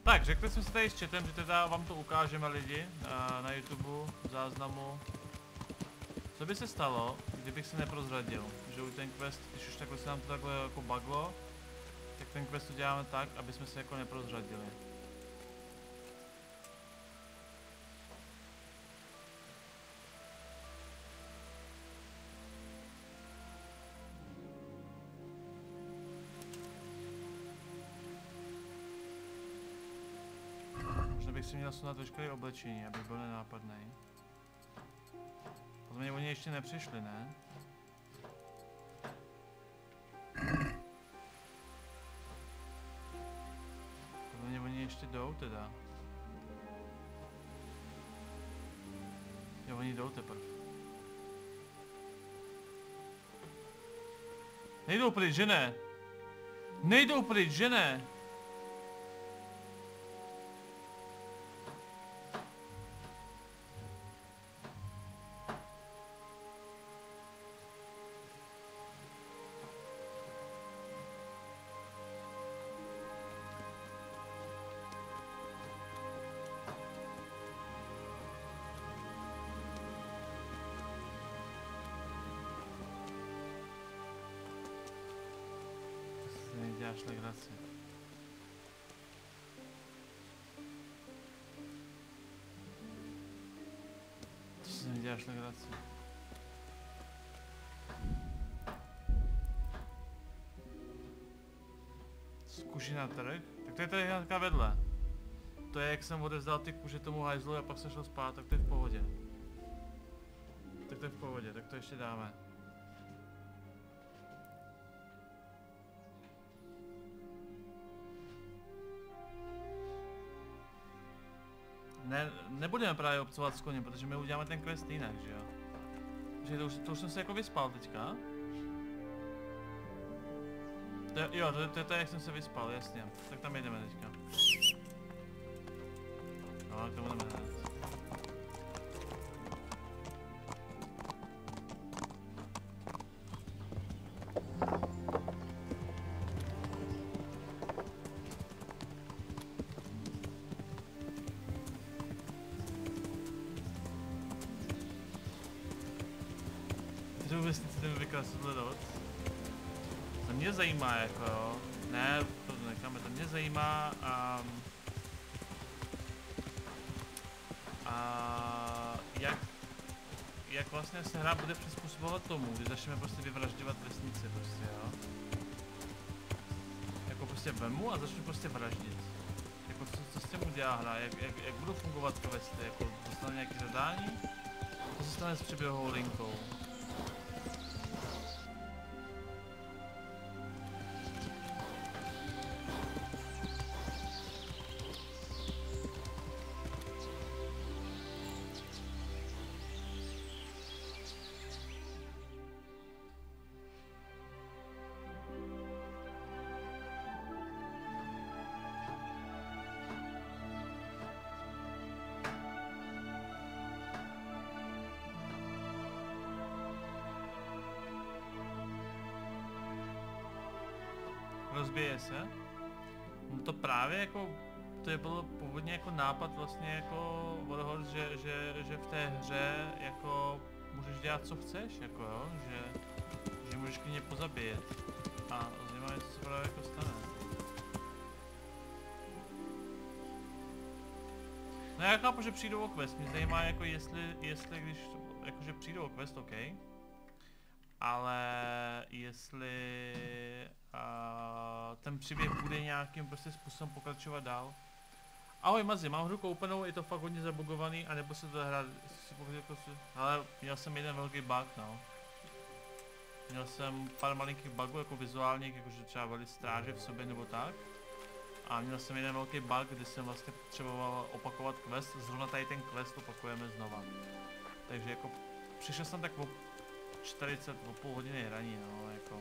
Tak, řekli jsme si tady s chatem, že teda vám to ukážeme lidi na YouTube, v záznamu. Co by se stalo, kdybych se neprozradil, že už ten quest, když už takhle se nám to takhle jako buglo, tak ten quest uděláme tak, aby jsme se jako neprozradili. Možná bych si měl sunat veškeré oblečení, abych byl nenápadný. Podle mě oni ještě nepřišli, ne? Podle mě oni ještě jdou teda. Jo, oni jdou teprve. Nejdou pryč, že ne? Nejdou pryč, že ne? Děláš legraci. To si neděláš legraci. Zkuši na trh? Tak to je tady hnedka vedle. To je jak jsem odevzdal ty kuže tomu hajzlu a pak se šel spát, tak to je v pohodě. Tak to je v pohodě, tak to ještě dáme. Ne, nebudeme právě obcovat s koněm, protože my uděláme ten quest jinak, že jo? Protože to už jsem se jako vyspal teďka. Jo, to je to, jak jsem se vyspal, jasně. Tak tam jdeme teďka. No, tak to budeme hned. To mě zajímá jako jo. Ne, to necháme, to mě zajímá jak vlastně se hra bude přizpůsobovat tomu, kdy začneme prostě vyvražďovat vesnici prostě jo. Jako prostě vemu a začnu prostě vraždit. Jako co s tím udělá hra, jak budou fungovat questy, jako dostane nějaké zadání, to se stane s přibehovou linkou. Rozbije se? No to právě jako, to je bylo původně jako nápad vlastně jako odhod, že v té hře jako můžeš dělat co chceš, jako jo, že můžeš klidně pozabíjet a zajímavé, co se právě jako stane. No já chápu, že přijdou o quest, mě zajímá jako jestli když, jakože přijdou o quest, OK. Ale jestli ten příběh bude nějakým prostě způsobem pokračovat dál. Ahoj Mazi, mám hru koupenou, je to fakt hodně zabugovaný, anebo se to hrát, ale měl jsem jeden velký bug, no. Měl jsem pár malinkých bugů jako vizuálních, jakože třeba byly stráže v sobě nebo tak. A měl jsem jeden velký bug, kdy jsem vlastně potřeboval opakovat quest, zrovna tady ten quest opakujeme znova. Takže jako přišel jsem tak o 40, o půl hodiny hraní, no, jako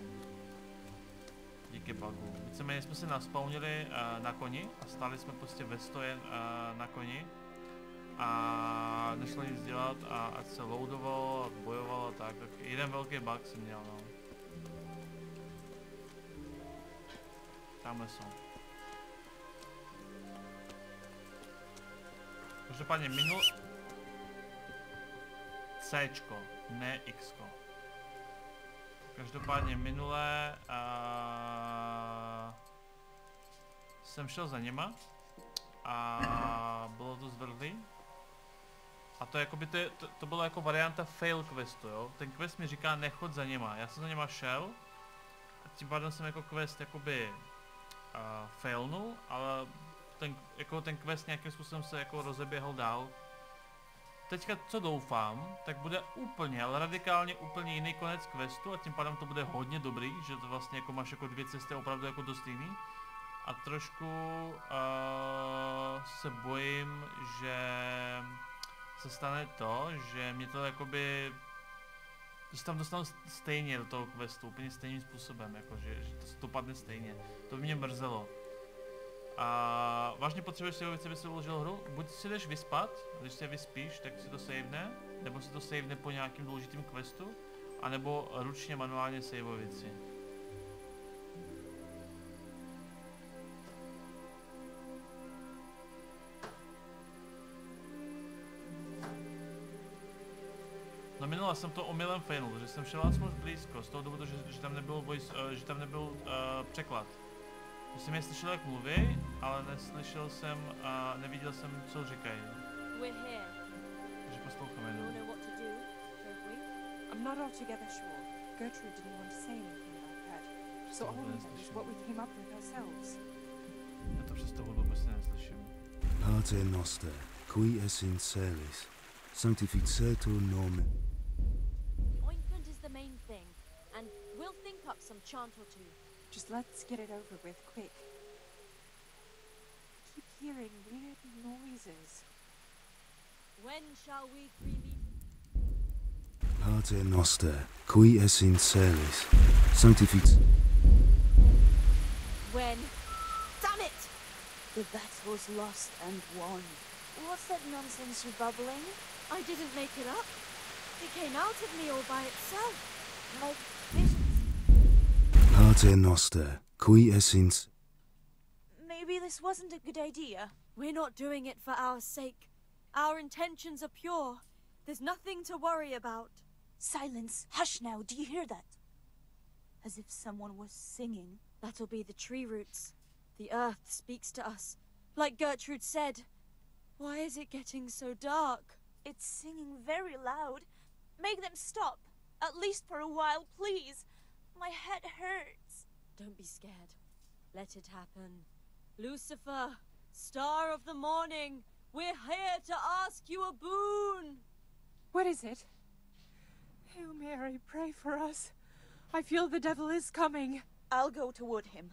díky bugu. Víceméně jsme se naspawnili na koni a stáli jsme prostě ve stoje na koni a nešlo nic dělat a ať se loadovalo a bojovalo tak jeden velký bug jsem měl, no. Tamhle jsou. Každopádně Cčko, ne Xko. Každopádně minulé jsem šel za něma a bylo to zvrdlý. A to jakoby to bylo jako varianta fail questu, jo. Ten quest mi říká nechod za něma. Já jsem za něma šel a tím pádem jsem jako quest jakoby failnul, ale ten quest nějakým způsobem se jako rozeběhl dál. Teďka co doufám, tak bude úplně, ale radikálně úplně jiný konec questu a tím pádem to bude hodně dobrý, že to vlastně jako máš jako dvě cesty opravdu jako dost jiný. A trošku se bojím, že se stane to, že mě to jakoby, že se tam dostanu stejně do toho questu, úplně stejným způsobem, jako že to padne stejně. To by mě mrzelo. A vážně potřebuješ si ho víc, aby si uložil hru? Buď si jdeš vyspat, když se vyspíš, tak si to savene, nebo si to savene po nějakým důležitým questu, anebo ručně manuálně saveovat si. No minule jsem to omylem failnul, že jsem šel aspoň blízko, z toho důvodu, že tam nebyl voice, že tam nebyl překlad. Že jsem je slyšel, jak mluví, ale neslyšel jsem a neviděl jsem, co říkají. Takže posloucháme jenom. I'm not altogether sure. Gertrude didn't want to say anything about that. So all we know is what we came up with ourselves. Já to přes to hudbu vůbec neslyším. Pater noster, qui es in celis, sanctificetur nomen. Ointment is the main thing, and we'll think up some chant or two. Just let's get it over with quick. I keep hearing weird noises. When shall we three meet? Pater noster, qui es in celis, sanctificetur. When? Damn it! The battle's lost and won. What's that nonsense you're bubbling? I didn't make it up. It came out of me all by itself. Like visions. Pater noster, qui es in... Maybe this wasn't a good idea. We're not doing it for our sake. Our intentions are pure. There's nothing to worry about. Silence. Hush now. Do you hear that? As if someone was singing. That'll be the tree roots. The earth speaks to us. Like Gertrude said. Why is it getting so dark? It's singing very loud. Make them stop. At least for a while, please. My head hurts. Don't be scared. Let it happen. Lucifer, star of the morning, we're here to ask you a boon. What is it? Hail Mary, pray for us. I feel the devil is coming. I'll go toward him.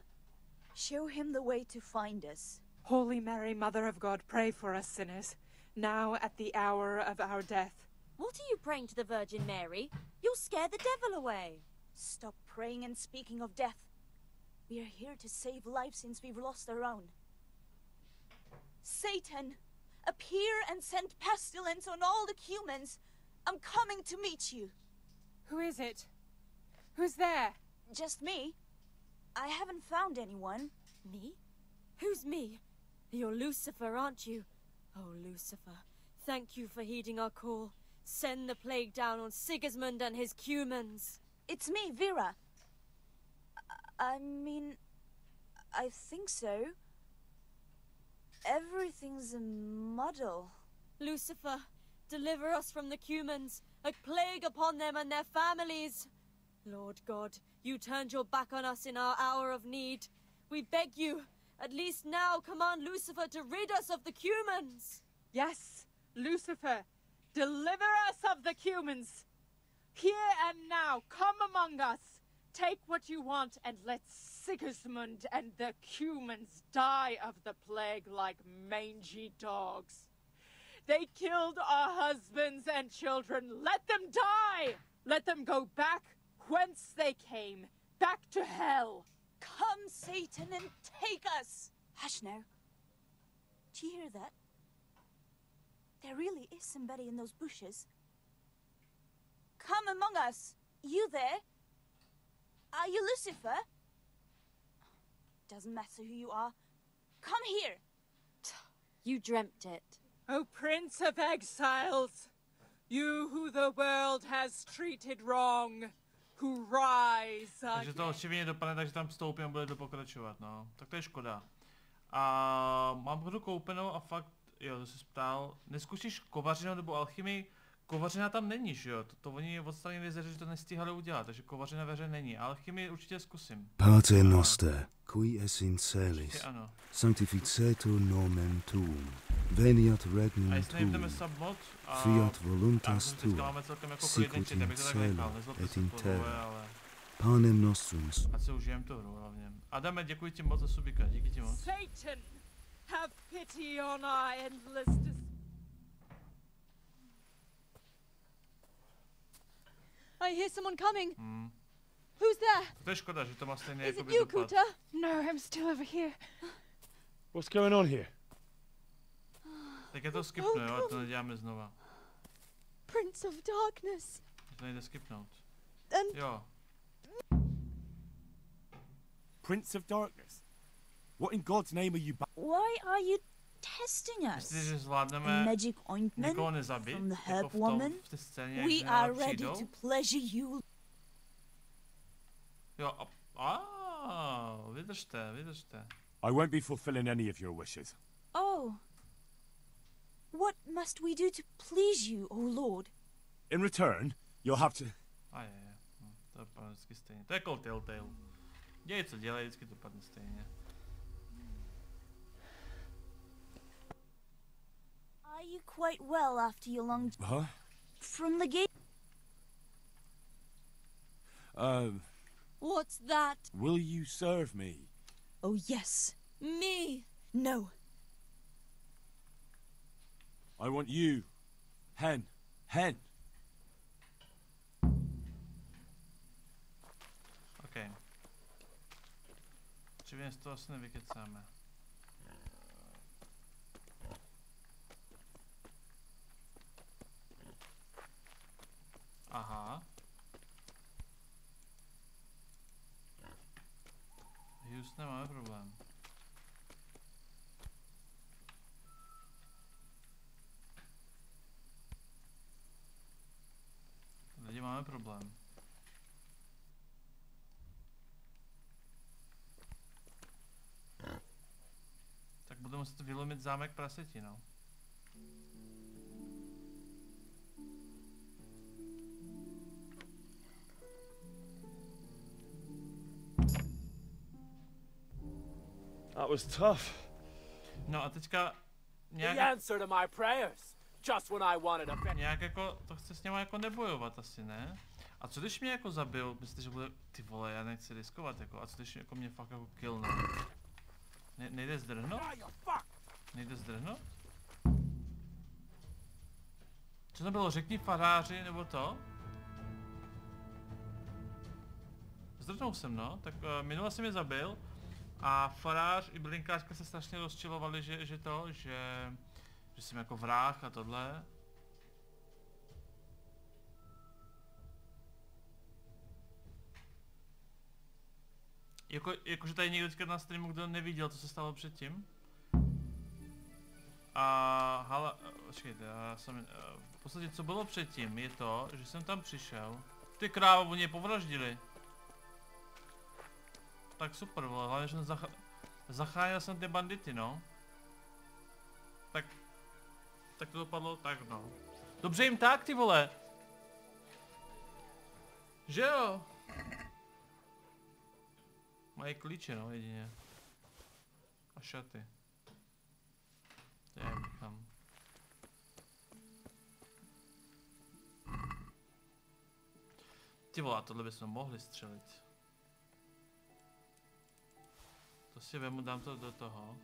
Show him the way to find us. Holy Mary, Mother of God, pray for us sinners, now at the hour of our death. What are you praying to the Virgin Mary? You'll scare the devil away. Stop praying and speaking of death. We are here to save lives since we've lost our own. Satan, appear and send pestilence on all the humans. I'm coming to meet you. Who is it? Who's there? Just me. I haven't found anyone. Me? Who's me? You're Lucifer, aren't you? Oh, Lucifer, thank you for heeding our call. Send the plague down on Sigismund and his cumans. It's me, Vera. I mean, I think so. Everything's a muddle. Lucifer, deliver us from the cumans, a plague upon them and their families. Lord God, you turned your back on us in our hour of need. We beg you, at least now command Lucifer to rid us of the cumans. Yes, Lucifer, deliver us of the cumans. Here and now, come among us. Take what you want and let Sigismund and the cumans die of the plague like mangy dogs. They killed our husbands and children. Let them die! Let them go back whence they came, back to hell. Come, Satan, and take us! Hush now. Do you hear that? There really is somebody in those bushes. Come among us! You there? Are you Lucifer? Doesn't matter who you are. Come here! You dreamt it. O Prince of Exiles, you who the world has treated wrong, who rise Takže to again. očividně dopadne, takže tam vstoupím a bude to pokračovat, no. Tak to je škoda. A mám hru koupenou a fakt, jo, to jsi ptal, neskušíš kovařinu nebo alchymii? Kovařina tam není, že jo? To oni odstranili ze hry, že to nestihali udělat, takže kovařina ve hře není. Alchymii určitě zkusím. Pater noster, qui es in Určitě celis, ano. sanctificetur nomen tuum, veniat A regnum jestli nejdeme tuum, submod a... fiat a voluntas myslím, teďka tua, máme celkem jako sicut klidný čit, in abych to tak nechal, cielo nezlobte et se in podvole, terra. ale... Panem nostrum, Ať se užijem tu hru hlavně. Adame, děkuji ti moc za subika, díky ti moc. Satan, have pity on our endless dis- I hear someone coming. Hmm. Who's there? To je škoda, že to má stejný Is jako it by you, dopad. Kuta? No, I'm still over here. What's going on here? Tak je to skipnu, jo, ať to neděláme znova. Prince of Darkness. To nejde skipnout. And Jo. Prince of Darkness? What in God's name are you Why are you testing us? Myslíš, že A zvládneme magic ointment nikoho nezabít? from the Jako herb v tom, woman? v té scéně, jak We z něho are ready přijdou? to pleasure you. Jo, vydržte, vydržte. I won't be fulfilling any of your wishes. Oh. What must we do to please you, O Lord? In return, you'll have to... To dopadne vždycky stejně. To je jako Telltale. Dělej, co dělej, vždycky to dopadne stejně. Are you quite well after your long... Huh? From the gate? what's that? Will you serve me? Oh, yes. Me. No. I want you. Hen. Hen. OK. Očividně z toho asi nevykecáme. Aha. Just nemáme problém. Lidi, máme problém. Tak budeme muset vylomit zámek praseti, no. That was tough. No a teďka The nějak, answer to my prayers. Just when I wanted a nějak jako, to chce s něma jako nebojovat asi, ne? A co když mě jako zabil, myslíte, že bude, ty vole, já nechci riskovat jako, a co když jako mě fakt jako killne? Nejde zdrhnout? Nejde zdrhnout? Co to bylo, řekni faráři, nebo to? Zdrhnul jsem, no, tak minule jsem je zabil a farář i bylinkářka se strašně rozčilovali, že jsem jako vrah a tohle. Jakože tady někdo teďka na streamu, kdo neviděl, co se stalo předtím. A hala, počkejte, já jsem, v podstatě co bylo předtím je to, že jsem tam přišel. Ty krávo, oni je povraždili. Tak super, vole, hlavně, že jsem zachránil jsem ty bandity, no. Tak to dopadlo tak, no. Dobře jim tak, ty vole. Že jo? Mají klíče, no, jedině. A šaty. To já nechám. Ty vole, tohle bychom mohli střelit. To si vemu, dám to do toho.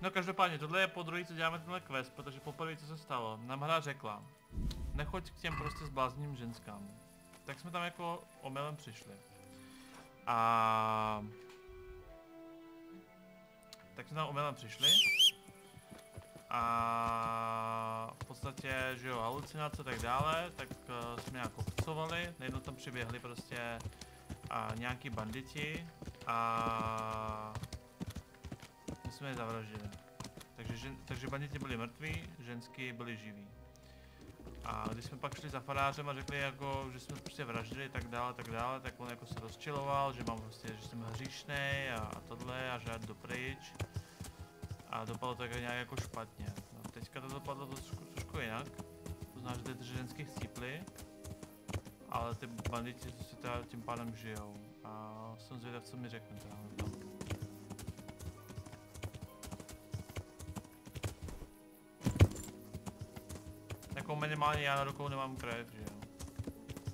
No každopádně, tohle je podruhé, co děláme tenhle quest, protože poprvé co se stalo, nám hra řekla, nechoď k těm prostě zblázným ženskám. Tak jsme tam jako omylem přišli. A tak jsme tam omylem přišli. A v podstatě, že jo, halucinace a tak dále, tak jsme nějak obcovali, najednou tam přiběhli prostě a nějaký banditi a my jsme je zavraždili. Takže banditi byli mrtví, ženský byli živí. A když jsme pak šli za farářem a řekli jako, že jsme prostě vraždili tak dále, tak on jako se rozčiloval, že mám prostě, že jsem hříšnej a tohle a že jdu pryč. A dopadlo to nějak jako špatně. No, teďka to dopadlo trošku jinak. To znamená, že ty ženský chcípli, ale ty banditi si teda tím pádem žijou. A jsem zvědav, co mi řekne teda. Jako minimálně já na rukou nemám krev, že jo.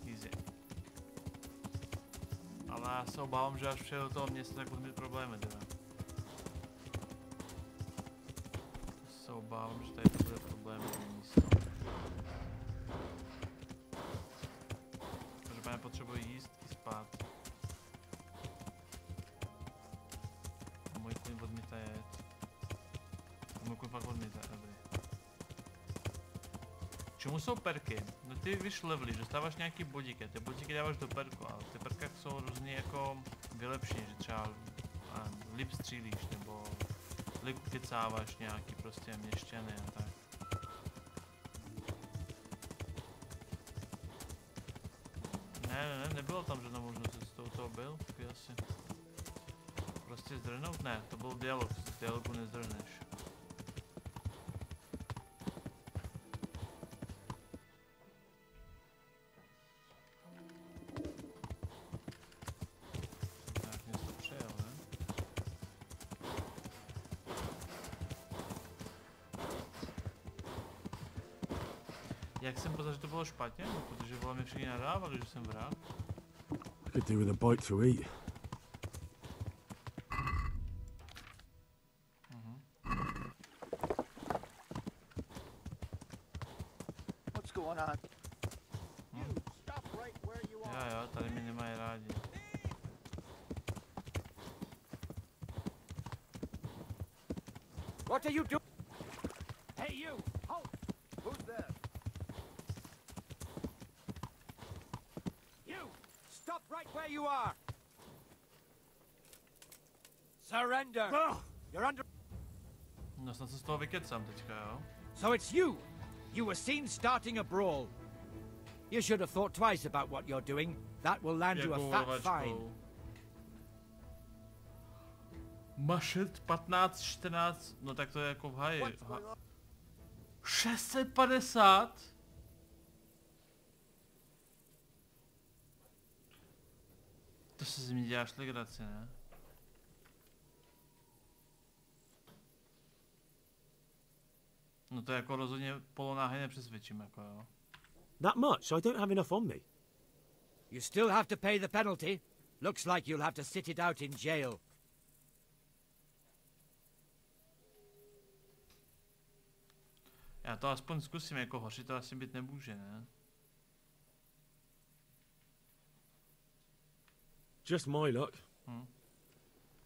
Easy. Ale já se obávám, že až přijde do toho města, tak budu mít problémy teda. Já se obávám, že tady to bude problém v místě. Protože já potřebuji jíst i spát. A můj kůň odmítá jet. A můj kůň fakt odmítá, dobrý. Čemu jsou perky? No ty víš levely, dostáváš nějaký bodíky, ty bodíky dáváš do perku, ale ty perkách jsou různě jako vylepšení, že třeba líp střílíš, nebo líp kecáváš nějaký prostě měšťany a tak. Ne, nebylo tam žádná možnost, že z toho byl, taky asi. Prostě zdrhnout? Ne, to byl dialog, z dialogu nezdrhneš. Jak jsem poznal, že to bylo špatně? No, protože vole mi všichni nadávali, že jsem vrah. I could do with a bite to eat. What's going on? Jo, tady mě nemají rádi. What are you doing? Hey, you! Halt! Who's there? You! Stop right where you are! Surrender! You're under... No snad se z toho vykecám teďka, jo? So it's you! You were seen starting a brawl. You should have thought twice about what you're doing. That will land you a fat fine. Mašet 15, 14, no tak to je jako v haji. 650? To se z mě děláš legraci, ne? No to jako rozhodně polonáhy nepřesvědčím, jako jo. That much? I don't have enough on me. You still have to pay the penalty. Looks like you'll have to sit it out in jail. Já to aspoň zkusím, jako hoři to asi být nemůže, ne? Just my luck.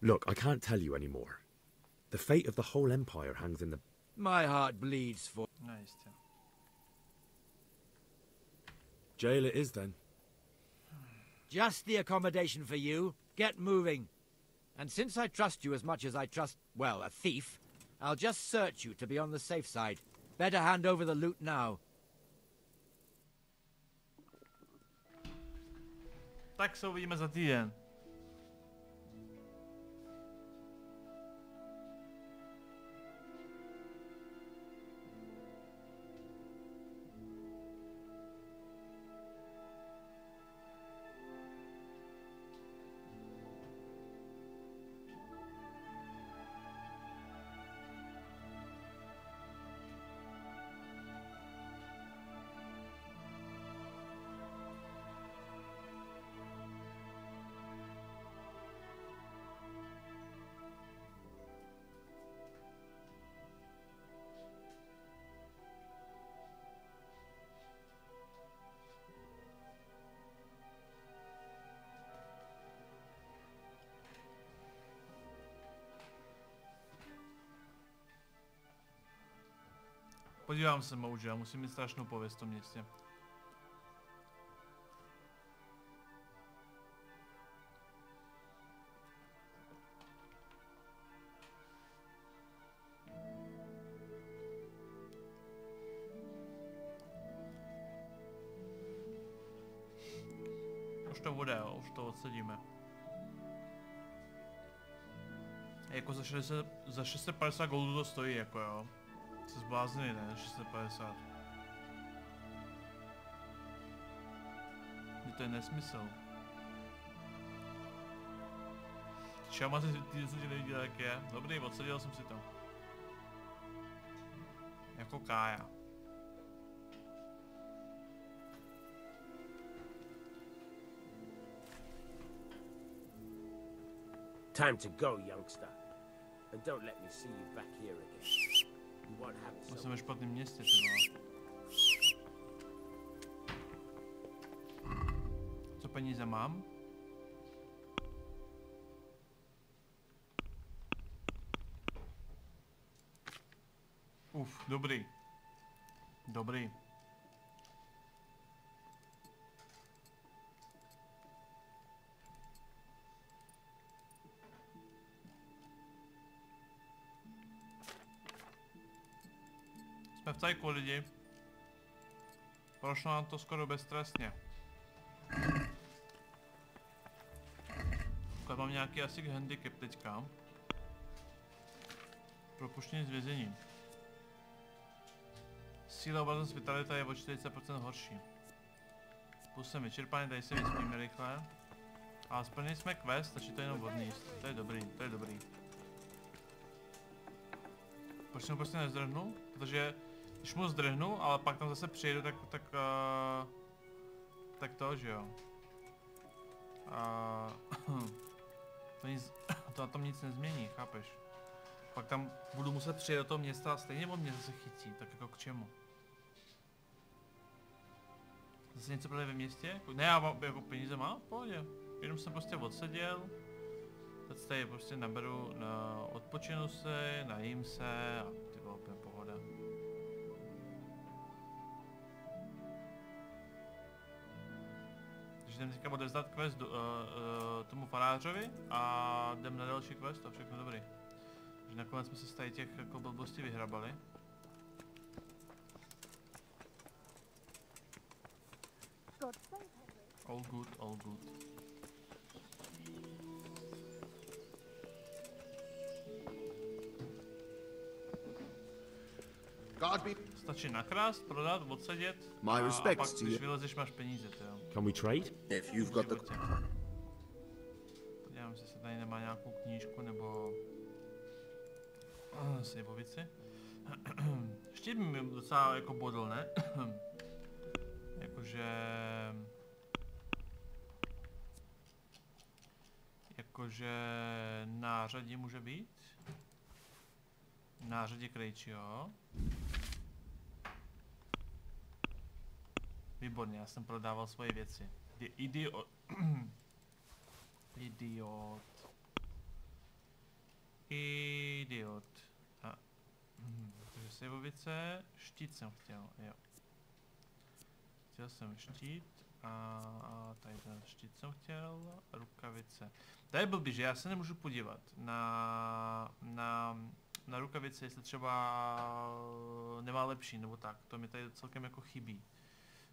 Look, I can't tell you anymore. The fate of the whole empire hangs in the... My heart bleeds for... No jistě. Jail it is then. Just the accommodation for you. Get moving. And since I trust you as much as I trust, well, a thief, I'll just search you to be on the safe side. Better hand over the loot now. Tak se uvidíme za týden. Podívám se, Mouže, já musím mít strašnou pověst v tom městě. už to bude, jo, už to odsedíme. Jako za 650 goldů to stojí, jako jo. Jsi zblázný, ne? 650. To je nesmysl. Čama ty jsem ti neviděl, jak je. Dobrý, odsadil jsem si to. Jako Kája. Time to go, youngster. And don't let me see you back here again. You won't have it. Jsem ve špatném městě, ty vole. Co peníze mám? Dobrý. Dobrý. Jsme v cajku, lidi. Prošlo nám to skoro beztrestně. Pokud mám nějaký asi handicap teďka. Propuštění z vězení. Síla obraznost vitalita je o 40% horší. Plus jsem vyčerpaný, tady se vyspíme rychle. A splnili jsme quest, stačí to jenom odníst. To je dobrý, to je dobrý. Proč jsem prostě nezdrhnu? Protože když mu zdrhnu, ale pak tam zase přijedu, tak to, že jo. To na tom nic nezmění, chápeš? Pak tam budu muset přijet do toho města a stejně on mě zase chytí, tak jako k čemu? Zase něco prodej ve městě? Ne, já mám, jako peníze mám, v pohodě. Jenom jsem prostě odseděl. Teď tady prostě naberu, odpočinu se, najím se a ty bylo úplně pohoda. Takže jdem teďka odevzdat quest tomu farářovi a jdem na další quest a všechno dobrý. Takže nakonec jsme se z tady těch jako blbostí vyhrabali. All good, all good. Stačí nakrást, prodat, odsedět a pak když vylezeš máš peníze, to jo. Can we trade? If you've got the... Podívám se, jestli tady nemá nějakou knížku nebo... slibovici. Štít mi docela jako bodl, ne? Jakože nářadí může být? Nářadí krejčí, jo? Výborně, já jsem prodával svoje věci. Idiot. Idiot. Idiot. Takže slibovice, štít jsem chtěl, jo. Chtěl jsem štít a tady ten štít jsem chtěl, rukavice. To je blbý, že já se nemůžu podívat na rukavice, jestli třeba nemá lepší nebo tak. To mi tady celkem jako chybí.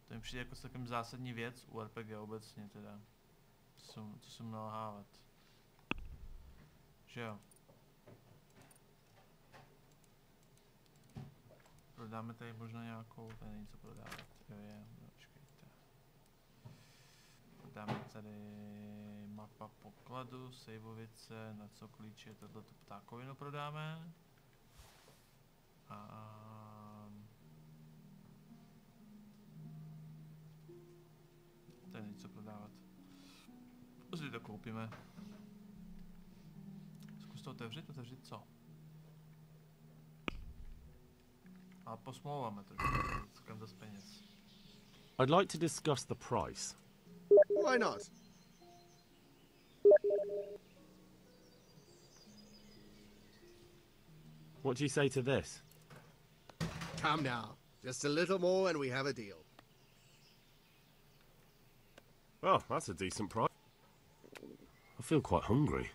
To mi přijde jako celkem zásadní věc u RPG obecně teda. Co jsem nalhávat. Že jo. Prodáme tady možná nějakou, tady není co prodávat. Jo je, počkejte. Prodáme tady mapa pokladu, sejvovice, na co klíče, tohleto ptákovinu prodáme. A tady není co prodávat. Prostě to koupíme. Zkus to otevřít co? A posmlouváme to, celkem dost peněz. I'd like to discuss the price. Why not? What do you say to this? Come now. Just a little more and we have a deal. Oh, that's a decent price. I feel quite hungry.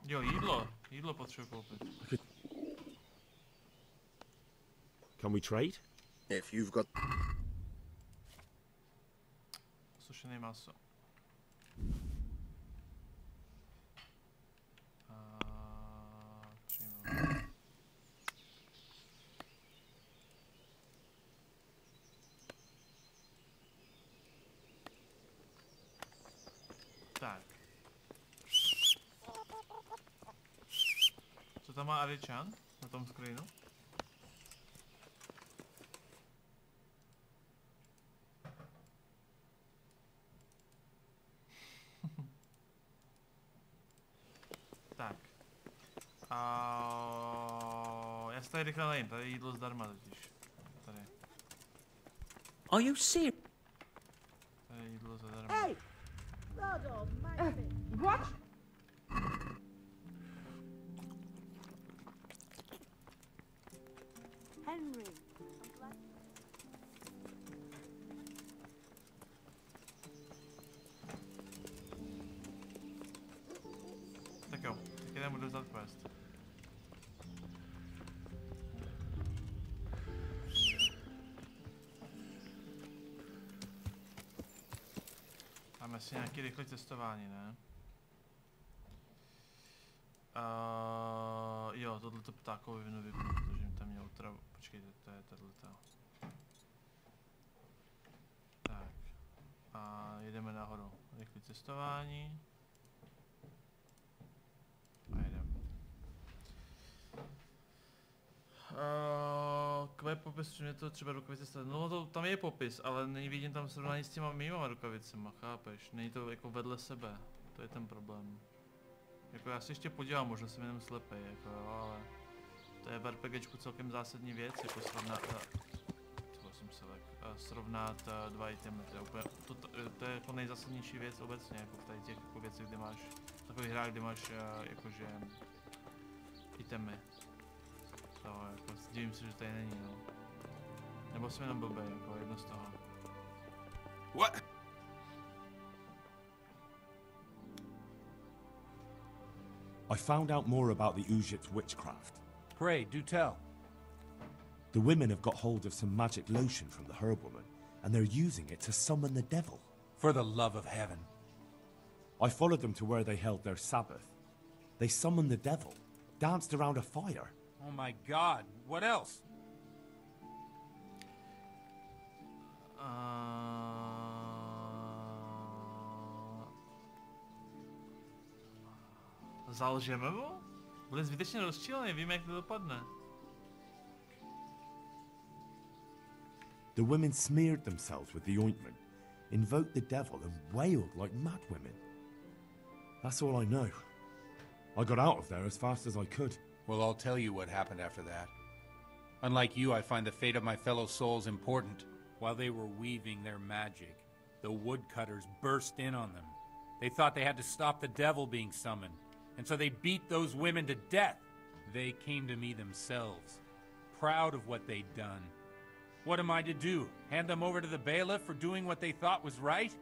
Jo, jídlo potřebuji koupit. Can we trade? If you've got... Sušené maso. Tak. Co tam má Aričan na tom screenu? Tak. Já si tady rychle najím, tady je jídlo zdarma totiž. Tady. Are you serious? Tady je jídlo zadarma. Hey! What? Henry. Tak jo, teď jdeme dozat quest. Máme si nějaký rychlé cestování, ne? Jo, tohleto ptákovou vinu vypnu, protože jim tam měl travu. Počkejte, to je tato. Tak. A jedeme nahoru. Rychlé cestování. A jedeme. Kvé popis, mě to třeba rukavice stavit. No to, tam je popis, ale nevidím tam srovnání s těma mýma rukavicema, chápeš? Není to jako vedle sebe, to je ten problém. Jako já si ještě podívám, možná jsem jenom slepej, jako jo, ale to je v RPGčku celkem zásadní věc, jako srovnat dva itemy, to je úplně, to je jako nejzásadnější věc obecně, jako v tady těch jako věcech, kde máš, v takových hrách, kde máš jakože itemy. To jako, divím se, že tady není, no. Nebo jsem jenom blbej, jako jedno z toho. What? I found out more about the Uzip's witchcraft. Pray, do tell. The women have got hold of some magic lotion from the herb woman, and they're using it to summon the devil. For the love of heaven. I followed them to where they held their Sabbath. They summoned the devil, danced around a fire. Oh my God, what else? Zalžeme mu? Bude zbytečně rozčilený, víme, jak to dopadne. The women smeared themselves with the ointment, invoked the devil, and wailed like mad women. That's all I know. I got out of there as fast as I could. Well, I'll tell you what happened after that. Unlike you, I find the fate of my fellow souls important. While they were weaving their magic, the woodcutters burst in on them. They thought they had to stop the devil being summoned, and so they beat those women to death. They came to me themselves, proud of what they'd done. What am I to do? Hand them over to the bailiff for doing what they thought was right?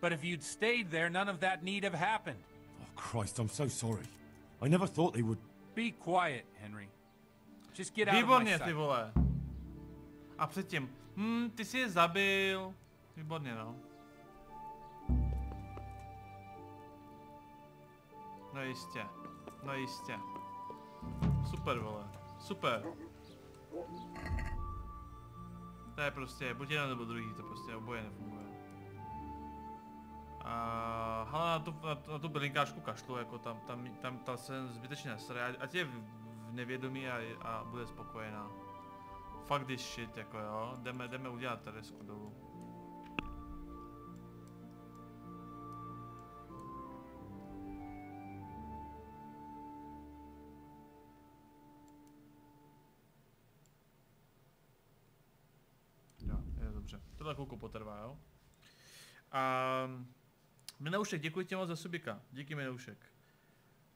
But if you'd stayed there, none of that need have happened. Oh, Christ, I'm so sorry. I never thought they would... Be quiet, Henry. Just get out of my Výborně, sight. ty vole. A předtím, ty jsi je zabil. Výborně, no. No jistě, no jistě. Super, vole, super. To je prostě, buď jeden nebo druhý, to prostě oboje nefunguje. Hele, na tu bylinkářku kašlu, jako tam se zbytečně nesere, ať je v nevědomí a bude spokojená. Fuck this shit, jako jo, jdeme udělat Teresku dolů. Jo, je dobře, tohle chvilku potrvá, jo. Minoušek, děkuji ti moc za subika, díky Minoušek.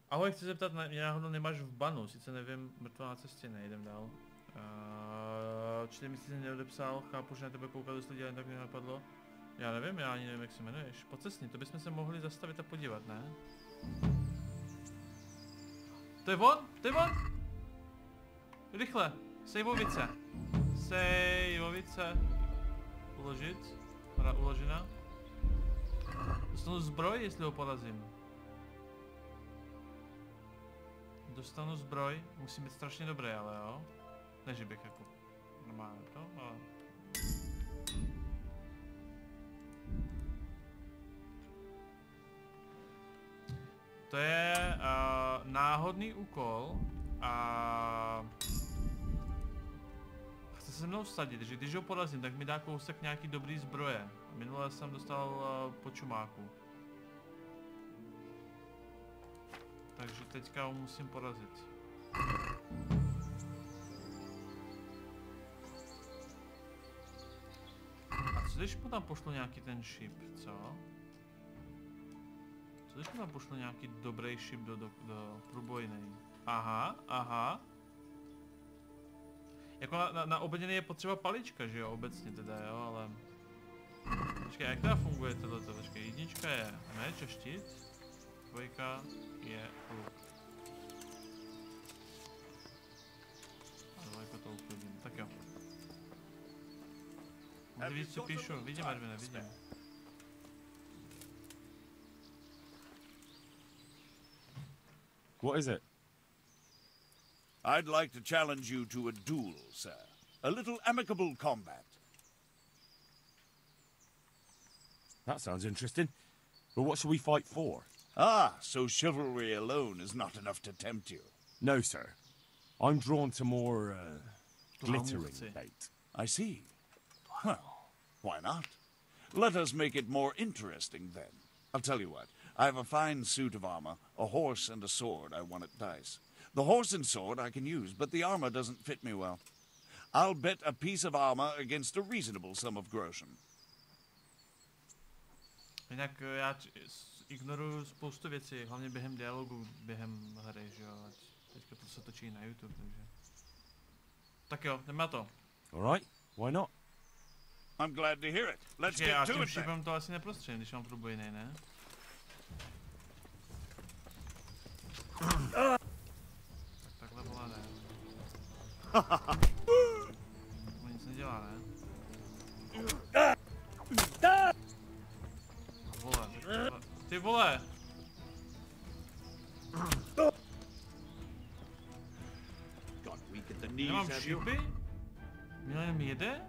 Ahoj, chci se zeptat, náhodou nemáš v banu, sice nevím, mrtvá na cestě, nejdem dál. 4 měsíce neodepsal, chápu, že na tebe koukat dost lidí, ale tak mě napadlo. Já nevím, já ani nevím, jak se jmenuješ. Pocestný, to bychom se mohli zastavit a podívat, ne? To je on, to je on! Rychle, sejvovice. Sejvovice. Uložit, hra uložena. Dostanu zbroj, jestli ho porazím. Dostanu zbroj, musí být strašně dobrý, ale jo. Ne, že bych jako normálně to, ale... To je náhodný úkol a chce se mnou vsadit, že když ho porazím, tak mi dá kousek nějaký dobrý zbroje. Minule jsem dostal po čumáku. Takže teďka ho musím porazit. A co když mu tam pošlu nějaký ten šip, co? Co když mu tam pošlu nějaký dobrý šip do průbojnej? Aha, aha. Jako na obrněný je potřeba palička, že jo, obecně teda, jo, ale... Počkej, jak teda funguje tohleto? Počkej, jednička je meč a štít, dvojka je luk. A dvojka to uklidím, tak jo. Můžu víc, co píšu, vidím, Arvine, vidím. What is it? I'd like to challenge you to a duel, sir. A little amicable combat. That sounds interesting. But what should we fight for? Ah, so chivalry alone is not enough to tempt you. No, sir. I'm drawn to more, glittering bait. I see. Well, why not? Let us make it more interesting, then. I'll tell you what. I have a fine suit of armor, a horse and a sword I won at dice. The horse and sword I can use, but the armor doesn't fit me well. I'll bet a piece of armor against a reasonable sum of groschen. Jinak já ignoruju spoustu věcí, hlavně během dialogu, během hry, že jo, teďka to se točí na YouTube, takže... Tak jo, jdeme na to. Alright, why not? I'm glad to hear it. Let's get já to s tím it then. šipem to asi neprostřelím, když mám průbojnej, ne? Tak takhle volá ne. To nic nedělá, ne? Vole, ty vole! Nemám šipy? Měl jenom jede?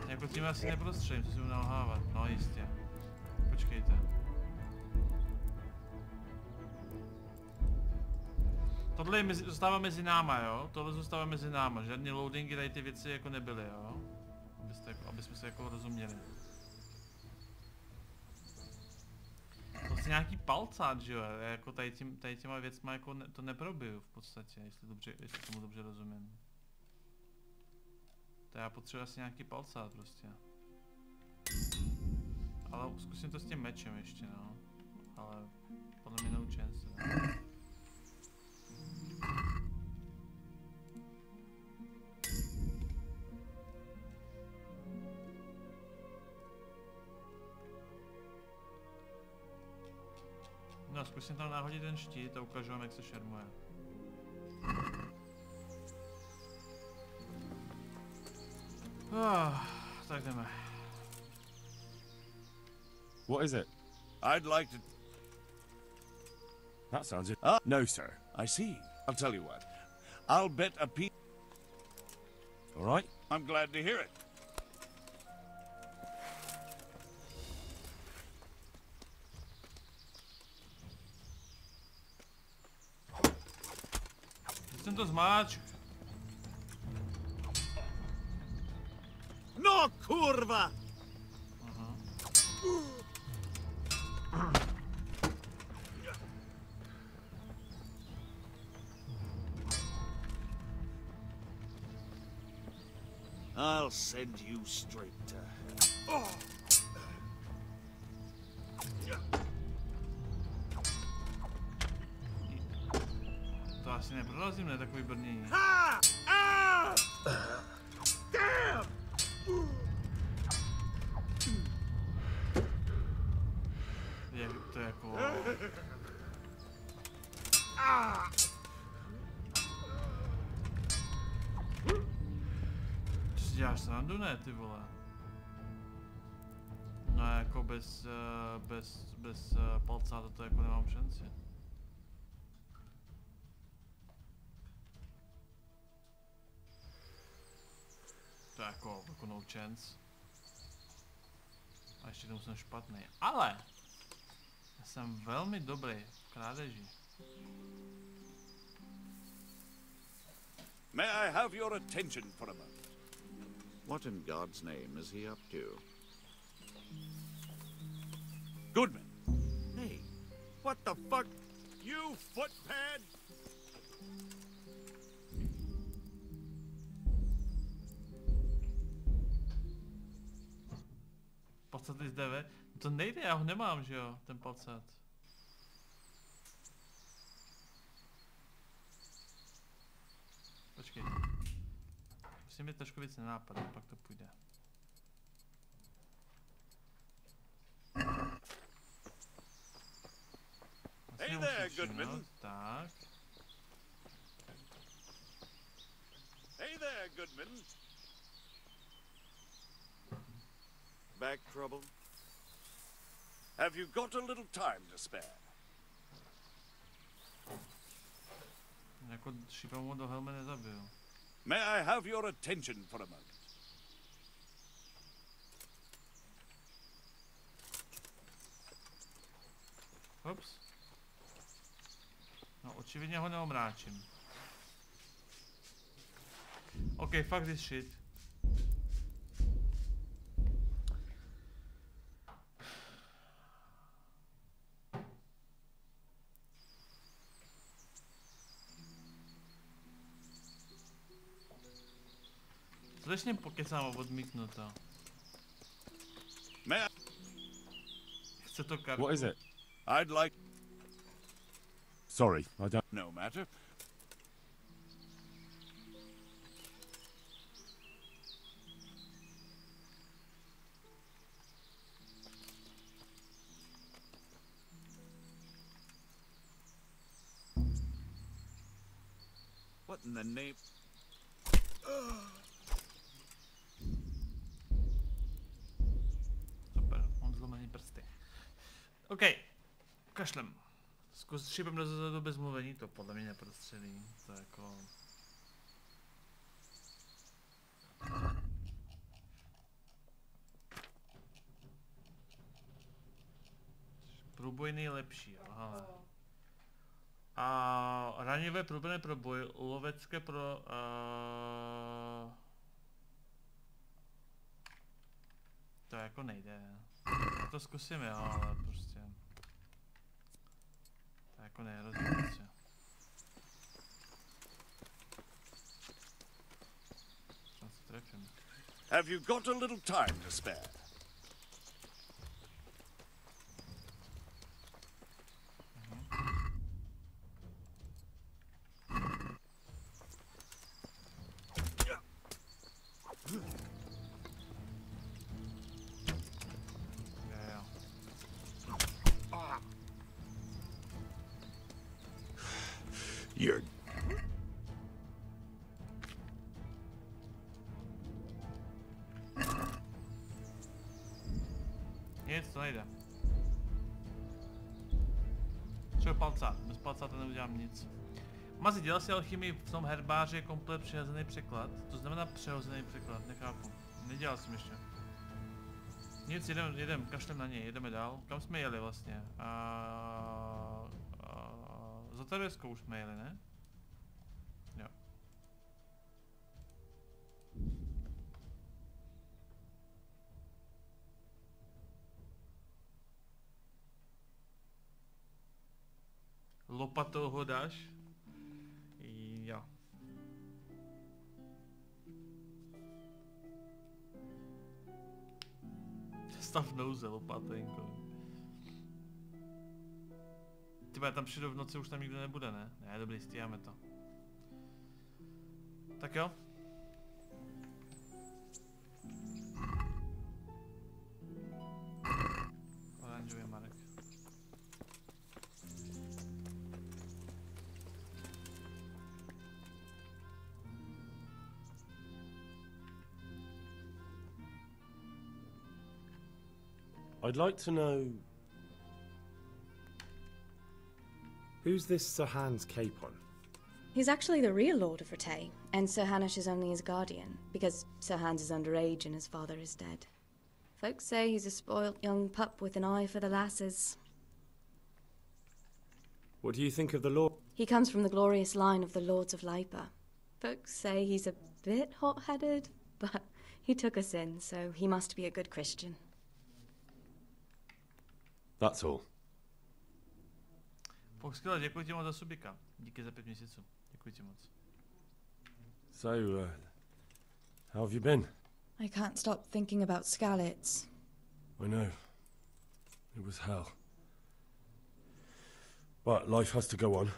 Jako tím asi neprostřelím, co si budu nalhávat, no jistě. Počkejte. Tohle je zůstává mezi náma, jo? Tohle zůstává mezi náma, žádný loadingy, tady ty věci jako nebyly, jo? Aby jsme se jako rozuměli. To je nějaký palcát, že jo? Jako tady těma věcma jako to neprobiju v podstatě, jestli tomu dobře rozumím. To já potřebuji asi nějaký palcát prostě. Ale zkusím to s tím mečem ještě, no. Ale podle mě no chance. No, zkusím tam nahodit ten štít a ukážu vám, jak se šermuje. Tak jdeme. What is it? I'd like to... That sounds it. No, sir. I see. I'll tell you what. I'll bet a piece... Alright. I'm glad to hear it. Jsem to zmáč. No, kurva! Aha. I'll send you straight to hell. To asi neprorazím, ne, takový brnění. Damn! To je jako... Co si děláš srandu, ne, ty vole? No jako bez palcáta to jako nemám šanci. To je jako no chance. A ještě jednou jsem špatný. Ale! Já jsem velmi dobrý v krádeži. May I have your attention for a moment? What in God's name is he up to? Goodman. Hey, what the fuck? You footpad! Palcát z 9? To nejde, já ho nemám, že jo, ten palcát. Počkej. Musím mít trošku víc nenápadů, pak to půjde. Hey there, Goodman. Tak. Hey there, Goodman. Back trouble? Have you got a little time to spare? Jako šípem do helmy nezabil. May I have your attention for a moment? Ups. No, očividně ho neomráčím. OK, fuck this shit. Začnem pokecám a odmítnu to. Chce to kartu. What is it? I'd like... Sorry, I don't... No matter. What in the name... Super, mám zlomený prsty. OK, kašlem. Zkus šipem dozadu bez mluvení, to podle mě neprostřelí. To je jako... Průboj nejlepší, aha. A ranivé průbojné pro boj, lovecké pro... To jako nejde. Já to zkusím, jo, ale prostě... To jako nejrozumí se. Třeba se trefím. Have you got a little time to spare? You're... Nic, to nejde. Třeba palcát, bez palcáta neudělám nic. Mazi, dělal si alchymii v tom herbáři je komplet přihozený překlad? To znamená přehozený překlad, nechápu. Nedělal jsem ještě. Nic, jedem, kašlem na něj, jedeme dál. Kam jsme jeli vlastně? Za Tereskou už jsme jeli, ne? Jo. Lopatou ho dáš? Jo. Stav nouze lopatenkou. Tyba, tam přijdu v noci, už tam nikdo nebude, ne? Ne, dobrý, stíháme to. Tak jo. Oranžový Marek. I'd like to know... Who's this Sir Hans Capon? He's actually the real Lord of Rete, and Sir Hanush is only his guardian, because Sir Hans is underage and his father is dead. Folks say he's a spoilt young pup with an eye for the lasses. What do you think of the Lord? He comes from the glorious line of the Lords of Lipa. Folks say he's a bit hot-headed, but he took us in, so he must be a good Christian. That's all. Skvěle, děkuji ti moc za subika. Díky za 5 měsíců. Děkuji ti moc. So, how have you been? I can't stop thinking about Skalitz. I know. It was hell. But life has to go on.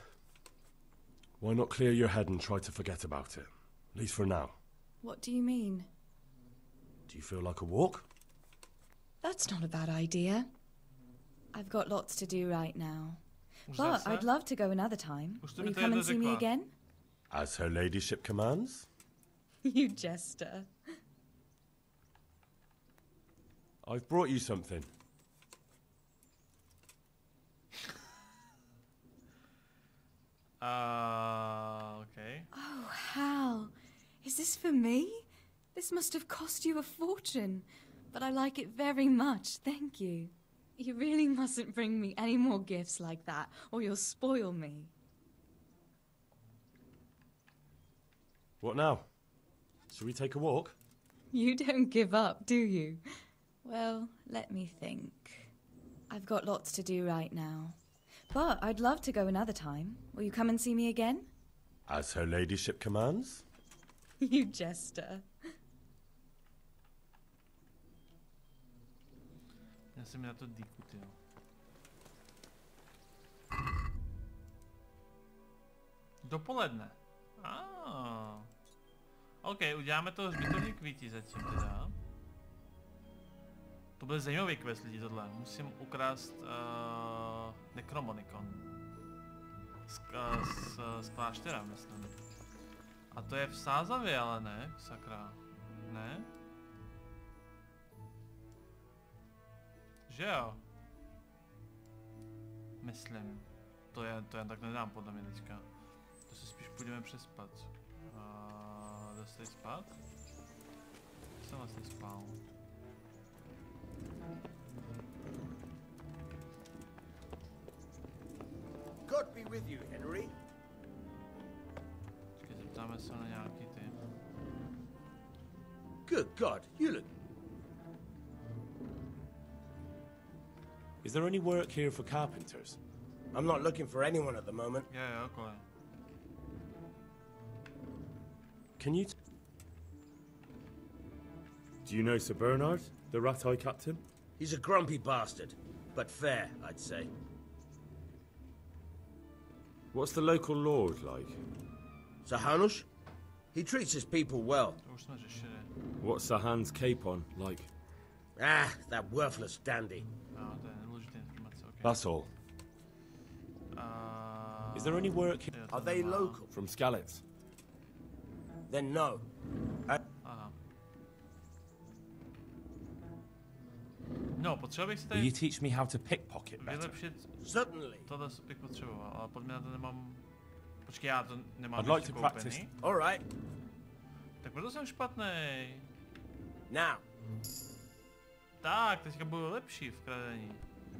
Why not clear your head and try to forget about it? At least for now. What do you mean? Do you feel like a walk? That's not a bad idea. I've got lots to do right now. But I'd love to go another time. Will you come and see me again? As her ladyship commands? You jester. I've brought you something. Okay. Oh, Hal. Is this for me? This must have cost you a fortune. But I like it very much, thank you. You really mustn't bring me any more gifts like that, or you'll spoil me. What now? Shall we take a walk? You don't give up, do you? Well, let me think. I've got lots to do right now. But I'd love to go another time. Will you come and see me again? As her ladyship commands? You jester. Já jsem na to Diku, tyjo. Dopoledne. OK, uděláme to hřbitovní kvítí zatím teda. To byl zajímavý quest lidi tohle. Musím ukrást Necromonicon. Z kláštera, myslím. A to je v Sázavě, ale ne? Sakra. Ne? Že jo? Myslím. To jen tak nedám podle mě teďka. To se spíš půjdeme přespat. Jde se teď spát? Jsem vlastně spal. God be with you, Henry. Počkej, zeptáme se na nějaký ty. Good God, you look... Is there any work here for carpenters? I'm not looking for anyone at the moment. Yeah, okay. Can you... Do you know Sir Bernard, the rat-eye captain? He's a grumpy bastard, but fair, I'd say. What's the local lord like? Sir Hanush? He treats his people well. What's Sir Hans Capon like? Ah, that worthless dandy. That's all. Is there any work here? Are they local? From Skalitz? Then no. No, potřeboval bych si tady... Will you teach me how to pickpocket better? Vylepšit... Certainly. Tohle bych potřeboval, ale podle mě na to nemám... Počkej, já to nemám I'd like to practice. All right. Tak proto jsem špatnej. Now. Tak, teďka budu lepší v kradení.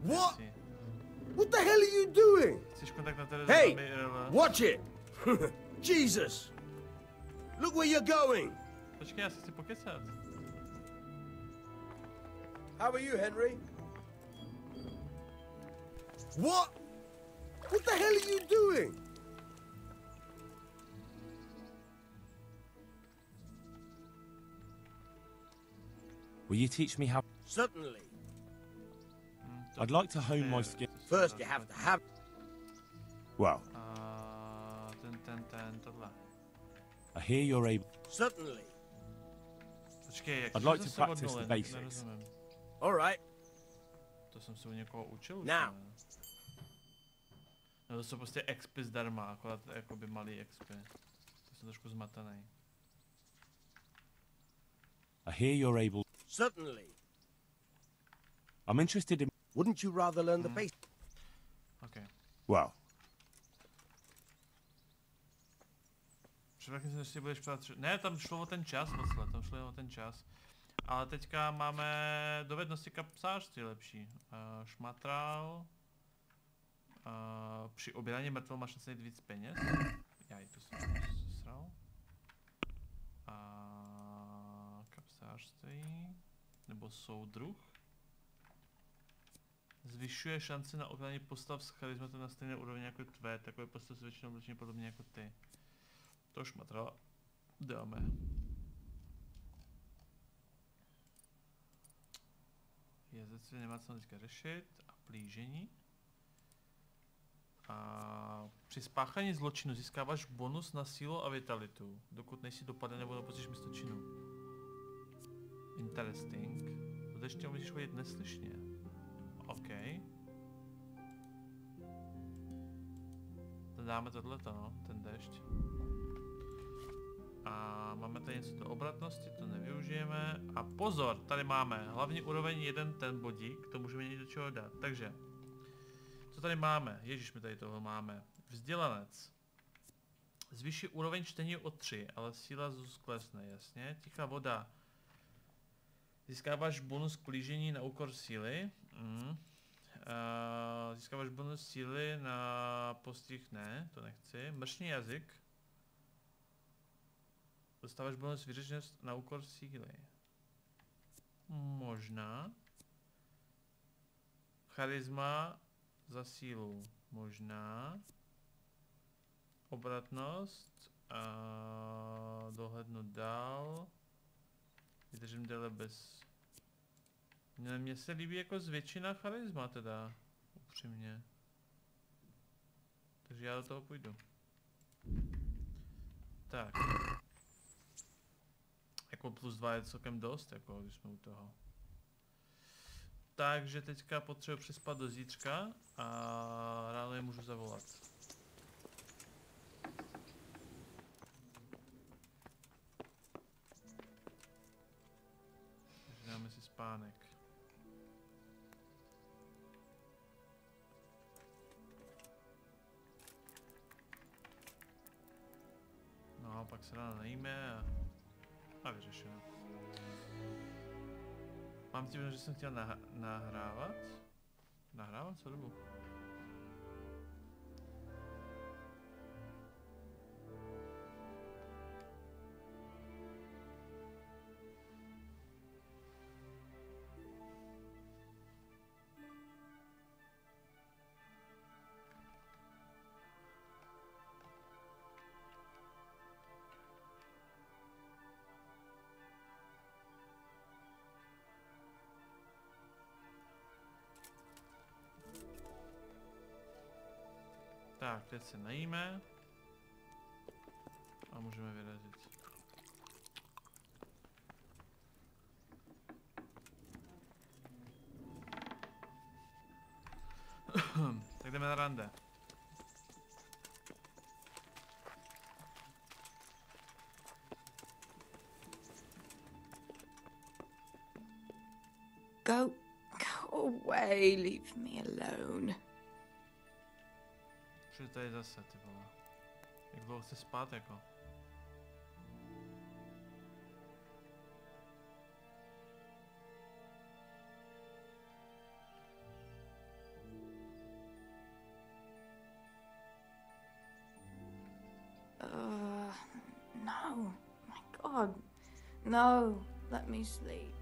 What? What the hell are you doing? Chceš kontakt na Terezu? Hey! Watch it! Jesus! Look where you're going! Počkej, já si chci pokecat. How are you, Henry? What? What the hell are you doing? Will you teach me how... Certainly. I'd like to hone my skill. First you have to have... Well. Tohle. I hear you're able... Certainly. Počkej, jak I'd like to practice the basics. All right. To jsem se u někoho učil. Now. No to jsou prostě expy zdarma, akorát jakoby malý expy. To jsem trošku zmatený. I hear you're able... Certainly. I'm interested in... Wouldn't you rather learn the basics? Okay. Well. Předtím si ještě budeš ptát... Ne, tam šlo o ten čas, vlastně, tam šlo o ten čas. Ale teďka máme dovednosti kapsářství lepší. Šmatral. Při obírání mrtvol máš šanci víc peněz. Já i to jsem sral. Kapsářství. Nebo soudruh. Zvyšuje šanci na ovládání postav s charizmatem na stejné úrovni jako tvé. Takové postavy jsou většinou oblečené podobně jako ty. To šmatra dáme. Jezdectví nemá co teďka řešit. A plížení. A při spáchání zločinu získáváš bonus na sílu a vitalitu, dokud nejsi dopadne nebo dopustíš místo činu. Interesting. To ještě můžeš chodit neslyšně. OK. To dáme tohleto, no, ten dešť. A máme tady něco do obratnosti, to nevyužijeme. A pozor, tady máme hlavní úroveň 1 ten bodík, to můžeme někdo do čeho dát. Takže, co tady máme? Ježíš, my tady toho máme. Vzdělanec. Zvýší úroveň čtení o 3, ale síla klesne, jasně. Tichá voda. Získáváš bonus k plížení na úkor síly. Získáváš bonus síly na postih, ne, to nechci. Mršný jazyk. Dostáváš bonus vyřešenost na úkor síly. Možná. Charisma za sílu. Možná. Obratnost. Dohlednu dál. Vydržím déle bez... Mně se líbí jako zvětšená charisma teda. Upřímně. Takže já do toho půjdu. Tak. Jako +2 je celkem dost, jako když jsme u toho. Takže teďka potřebuji přespat do zítřka a ráno je můžu zavolat. Takže dáme si spánek. No, pak se ráno najíme a vyřešeno. Mám tím, že jsem chtěl nahrávat? Nahrávat co dobu? Tak, teď se najíme a můžeme vyrazit. Tak jdeme na rande. Go away, leave me alone. Přijde tady zase, ty vole. Jak dlouho chci spát, jako? No, my God, no, let me sleep.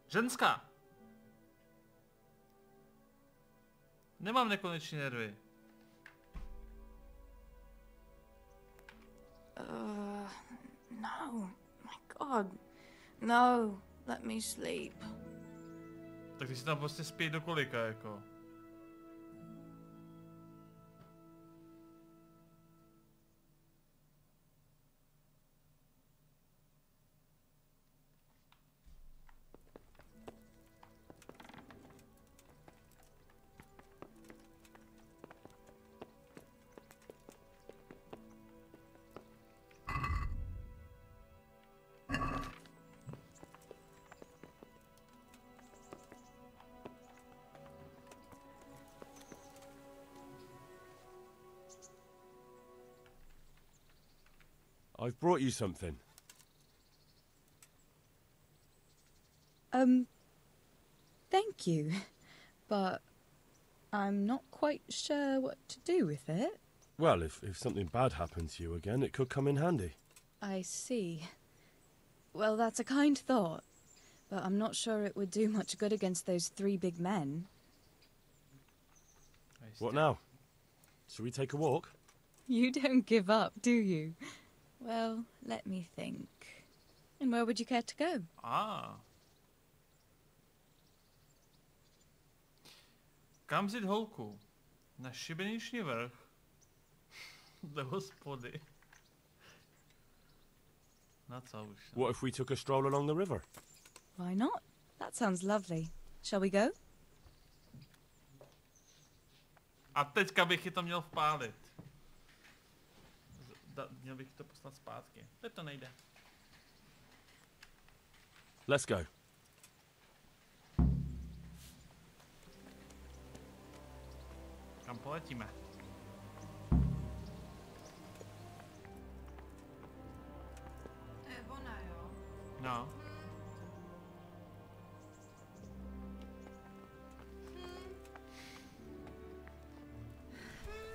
Ženská! Nemám nekonečné nervy. No, my God, no, let me sleep. Tak ty si tam prostě spí do kolika, jako? I've brought you something. Thank you. But I'm not quite sure what to do with it. Well, if something bad happens to you again, it could come in handy. I see. Well, that's a kind thought. But I'm not sure it would do much good against those 3 big men. What now? Shall we take a walk? You don't give up, do you? Well, let me think. And where would you care to go? Kam vzít holku? Na šibeniční vrch? Do hospody. Na co už? What if we took a stroll along the river? Why not? That sounds lovely. Shall we go? A teďka bych ji to měl vpálit. Měl bych to poslat zpátky. Teď to nejde. Let's go. Kam poletíme? Ona, jo? No.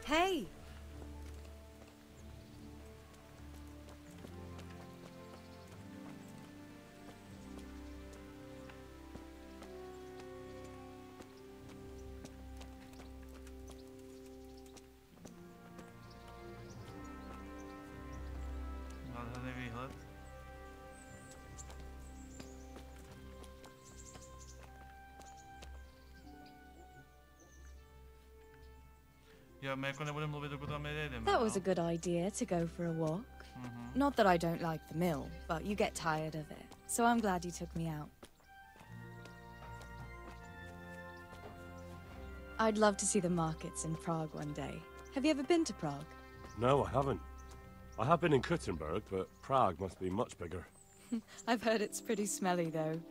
Hey! Nádherný výhled. Jo, my jako nebudeme mluvit, dokud tam nejdeme. That was a good idea to go for a walk. Not that I don't like the mill, but you get tired of it. So I'm glad you took me out. I'd love to see the markets in Prague one day. Have you ever been to Prague? No, I haven't. I have been in Kuttenberg, but Prague must be much bigger. I've heard it's pretty smelly, though.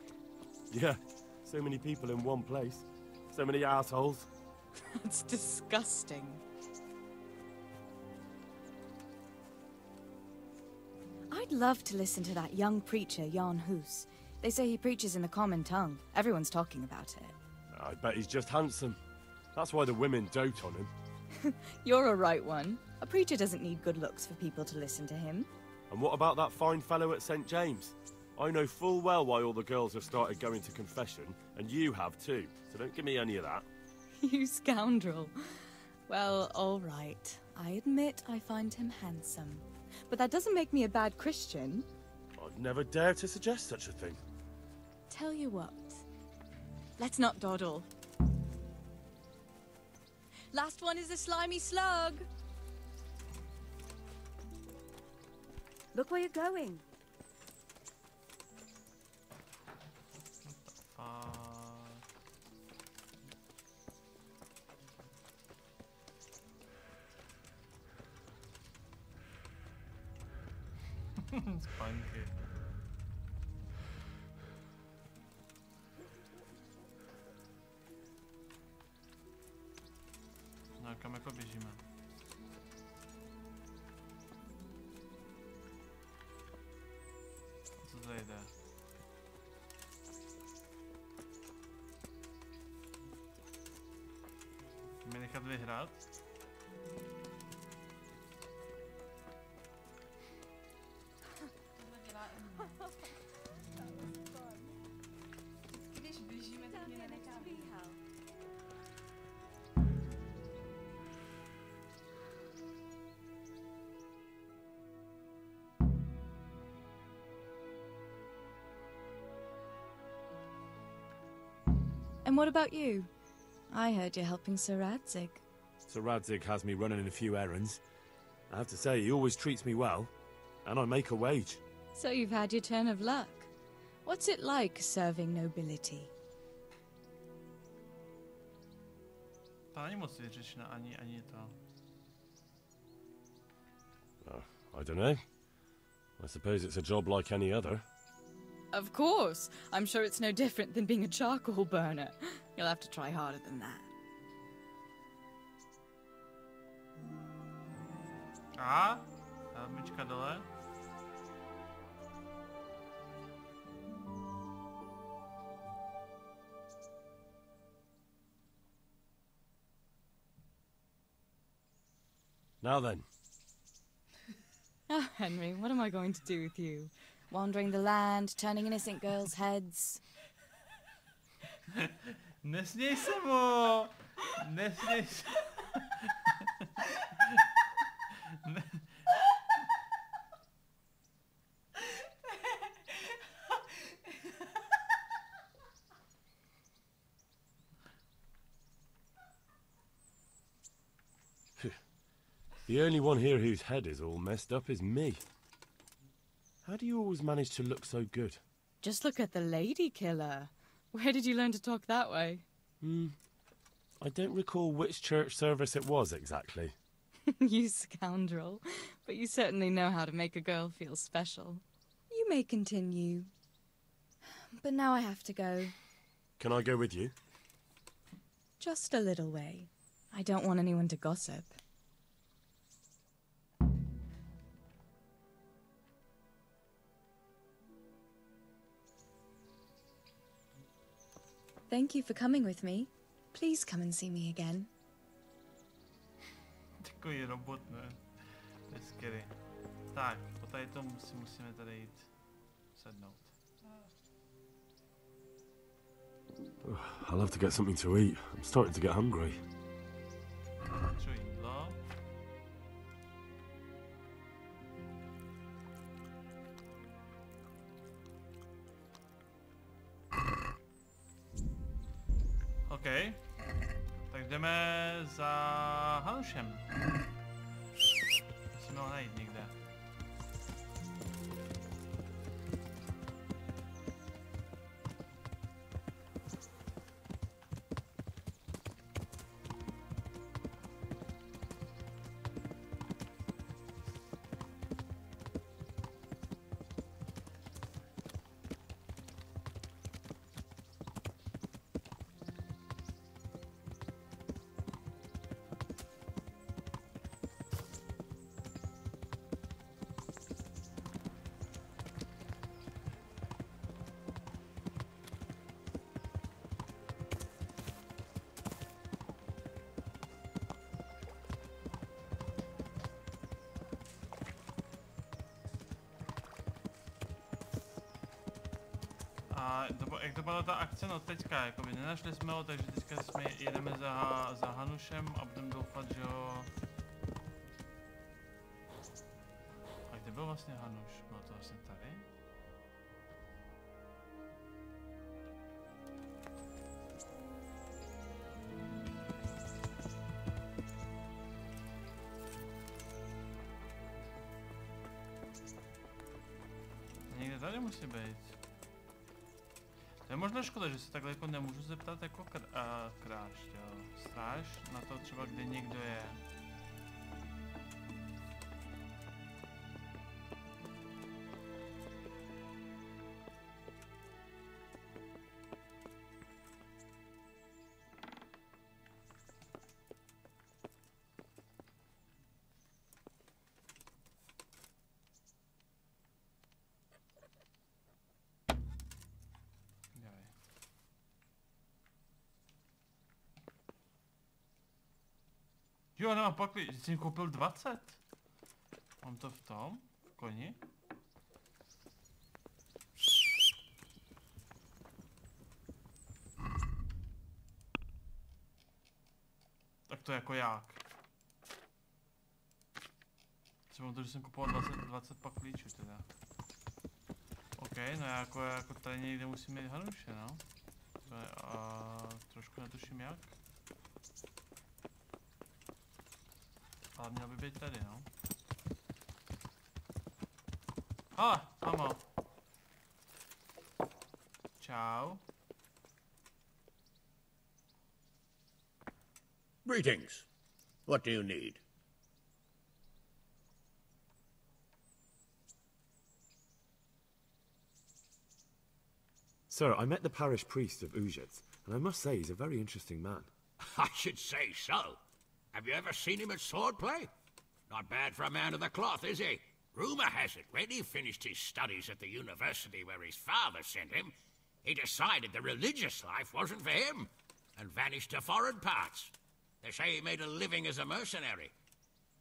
Yeah, so many people in one place. So many assholes. It's disgusting. I'd love to listen to that young preacher, Jan Hus. They say he preaches in the common tongue. Everyone's talking about it. I bet he's just handsome. That's why the women dote on him. You're a right one. A preacher doesn't need good looks for people to listen to him. And what about that fine fellow at St. James? I know full well why all the girls have started going to confession, and you have too, so don't give me any of that. You scoundrel. Well, all right. I admit I find him handsome. But that doesn't make me a bad Christian. I'd never dare to suggest such a thing. Tell you what. Let's not dawdle. Last one is a slimy slug. Look where you're going. Spaňky. No, kam jako běžíme? Co to jde? Mě nechat vyhrát? Když běžíme, tak mě nenechá běhat. And what about you? I heard you're helping Sir Radzig. Sir Radzig has me running a few errands. I have to say, he always treats me well, and I make a wage. So you've had your turn of luck. What's it like serving nobility? To není moc vyřešené ani to. I don't know. I suppose it's a job like any other. Of course. I'm sure it's no different than being a charcoal burner. You'll have to try harder than that. A myčka dole. Now then. Oh, Henry, what am I going to do with you? Wandering the land, turning innocent girls' heads. Nesměj se mu! Nesměj se. The only one here whose head is all messed up is me. How do you always manage to look so good? Just look at the lady killer. Where did you learn to talk that way? I don't recall which church service it was exactly. You scoundrel. But you certainly know how to make a girl feel special. You may continue. But now I have to go. Can I go with you? Just a little way. I don't want anyone to gossip. Thank you for coming with me. Please come and see me again. Takový robot, ne? To je scary. Tak, po tady tomu si musíme tady jít sednout. I'll have to get something to eat. I'm starting to get hungry. Co jídlo? OK. Tak jdeme za Hanušem. Musíme ho najít někde. A jak to byla ta akce, no teďka, jakoby nenašli jsme ho, takže teďka jedeme za Hanušem a budeme doufat, že ho... A kde byl vlastně Hanuš? Bylo to vlastně tady? Někde tady musí být. To je možná škoda, že se takhle jako nemůžu zeptat jako stráž na to třeba, kde někdo je. Jo, nemám pakli, že jsem koupil 20. Mám to v tom, v koni. Tak to jako jak? Třeba to, že jsem kupoval 20 paklíčů teda. OK, no jako tady někde musím mít Hanuše, no. To je, trošku netuším jak. Ale měl by být tady, no. Mamo. Čau. Greetings. What do you need? Sir, I met the parish priest of UZIVAM, and I must say he's a very interesting man. I should say so. Have you ever seen him at swordplay? Not bad for a man of the cloth, is he? Rumor has it, when he finished his studies at the university where his father sent him, he decided the religious life wasn't for him, and vanished to foreign parts. They say he made a living as a mercenary.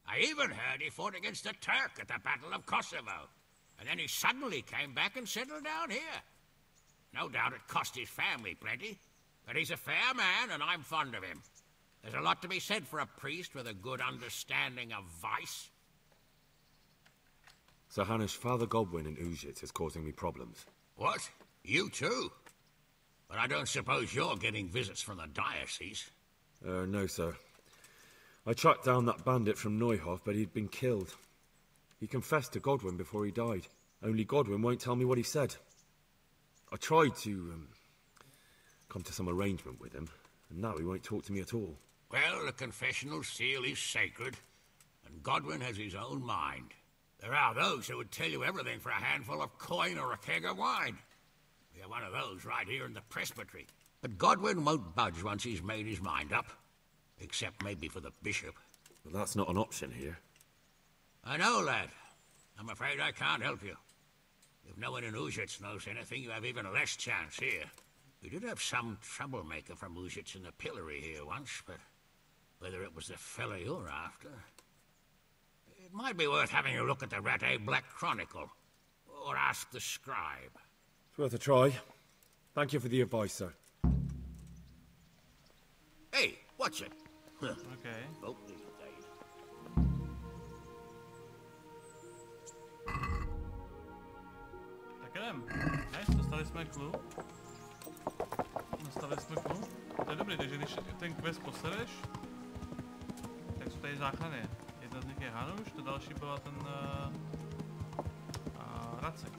I even heard he fought against the Turk at the Battle of Kosovo. And then he suddenly came back and settled down here. No doubt it cost his family plenty. But he's a fair man, and I'm fond of him. There's a lot to be said for a priest with a good understanding of vice. So Hanish, Father Godwin in Uzhitz is causing me problems. What? You too? But I don't suppose you're getting visits from the diocese. No, sir. I tracked down that bandit from Neuhof, but he'd been killed. He confessed to Godwin before he died. Only Godwin won't tell me what he said. I tried to, come to some arrangement with him, and now he won't talk to me at all. Well, the confessional seal is sacred, and Godwin has his own mind. There are those who would tell you everything for a handful of coin or a keg of wine. We have one of those right here in the presbytery. But Godwin won't budge once he's made his mind up. Except maybe for the bishop. But that's not an option here. I know, lad. I'm afraid I can't help you. If no one in Uzhitz knows anything, you have even less chance here. We did have some troublemaker from Uzhitz in the pillory here once, but whether it was the fella you're after... It might be worth having a look at the Rande Black Chronicle. Or ask the scribe. It's worth a try. Thank you for the advice, sir. Hey, what's it? Okay. Both these days. Tak jdem. Nice, dostali jsme clue. Dostali jsme clue. To je dobrý, takže když ten quest posereš, tak jsou tady záchrany. Jedna z nich je Hanuš, to další byla ten Racek.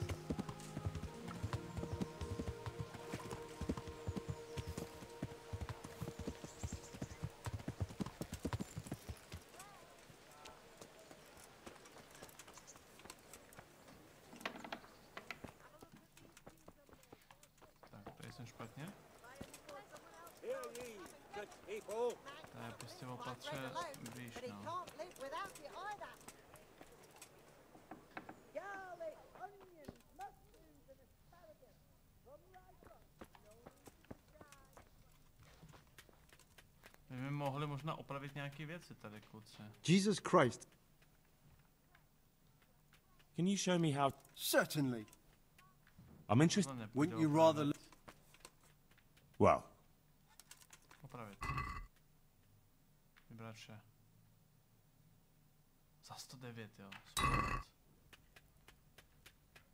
Špatně. To je prostě opatře, víš, no. My by mohli možná opravit nějaké věci tady, kluci. Jesus Christ. Can you show me how... Certainly. I'm interested... Wouldn't you rather... Well. Opravit. Vybrat vše. Za 109, jo. Smlouvat.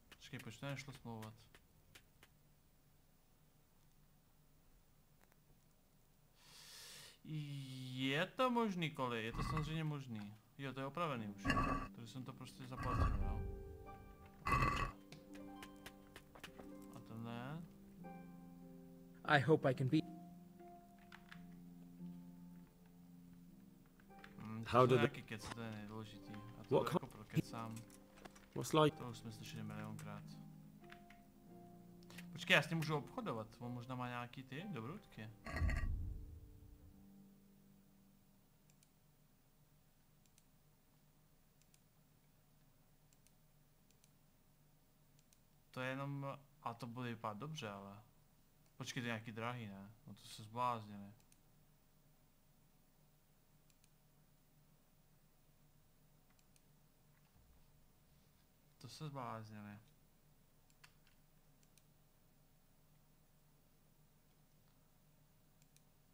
Počkej, proč to nešlo smlouvat? Je to možný, Koli, je to samozřejmě možný. Jo, to je opravený už. Takže jsem to prostě zaplatil, jo. A to ne. I hope I can be. How did nějaký kec, to je nejdůležitý. A to jako pro kecám. What's like? To už jsme slyšeli milionkrát. Počkej, já s ním můžu obchodovat. On možná má nějaký ty dobrutky. To je jenom... A to bude vypadat dobře, ale... Počkej, to je nějaký drahý, ne? No to se zbláznili. To se zbláznili.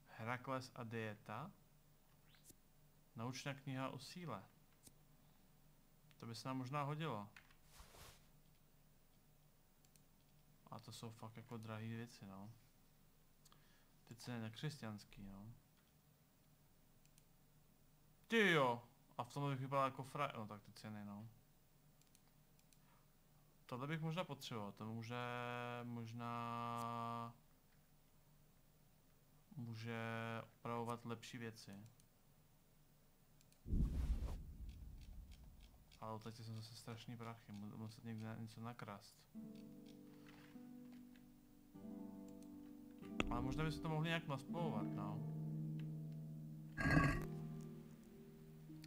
Herakles a dieta. Naučná kniha o síle. To by se nám možná hodilo. A to jsou fakt jako drahé věci, no. Ty ceny nekřesťanský, no. Ty jo! A v tomhle bych vypadal jako fraj... No tak ty ceny, no. Tohle bych možná potřeboval, to možná... Může opravovat lepší věci. Ale teď jsem zase strašný prachy, muset někde něco nakrást. Ale možná by se to mohli nějak naspojovat, no.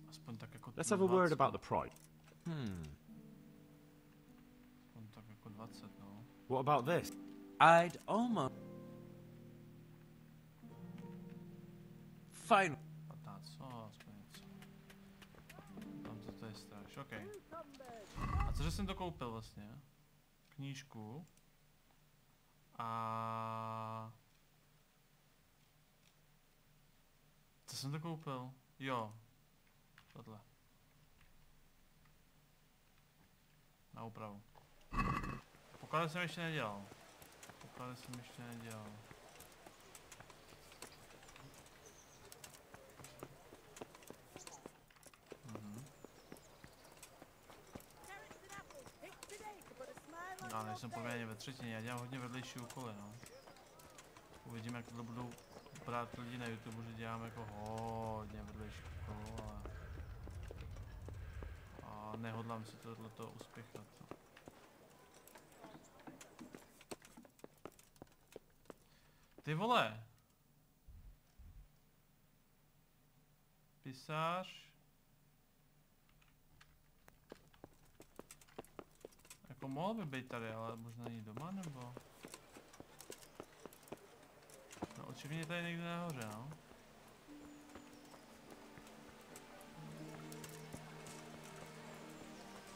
Aspoň tak jako... Let's have a word about the price. Aspoň tak jako 20, no. What about this? I'd almost... Fine. 15, no, aspoň něco. OK. A cože jsem to koupil vlastně? Knížku. A... Co jsem to koupil? Jo. Tohle. Na úpravu. Poklady jsem ještě nedělal. Já nejsem poměrně ve třetině, já dělám hodně vedlejší úkoly, no. Uvidíme, jak to budou brát lidi na YouTube, že dělám jako hodně vedlejší úkolů, ale... A nehodlám si tohleto uspěchat. Ty vole! Pisář... Jako mohl by být tady, ale možná není doma, nebo? No očividně tady někde nahoře, no.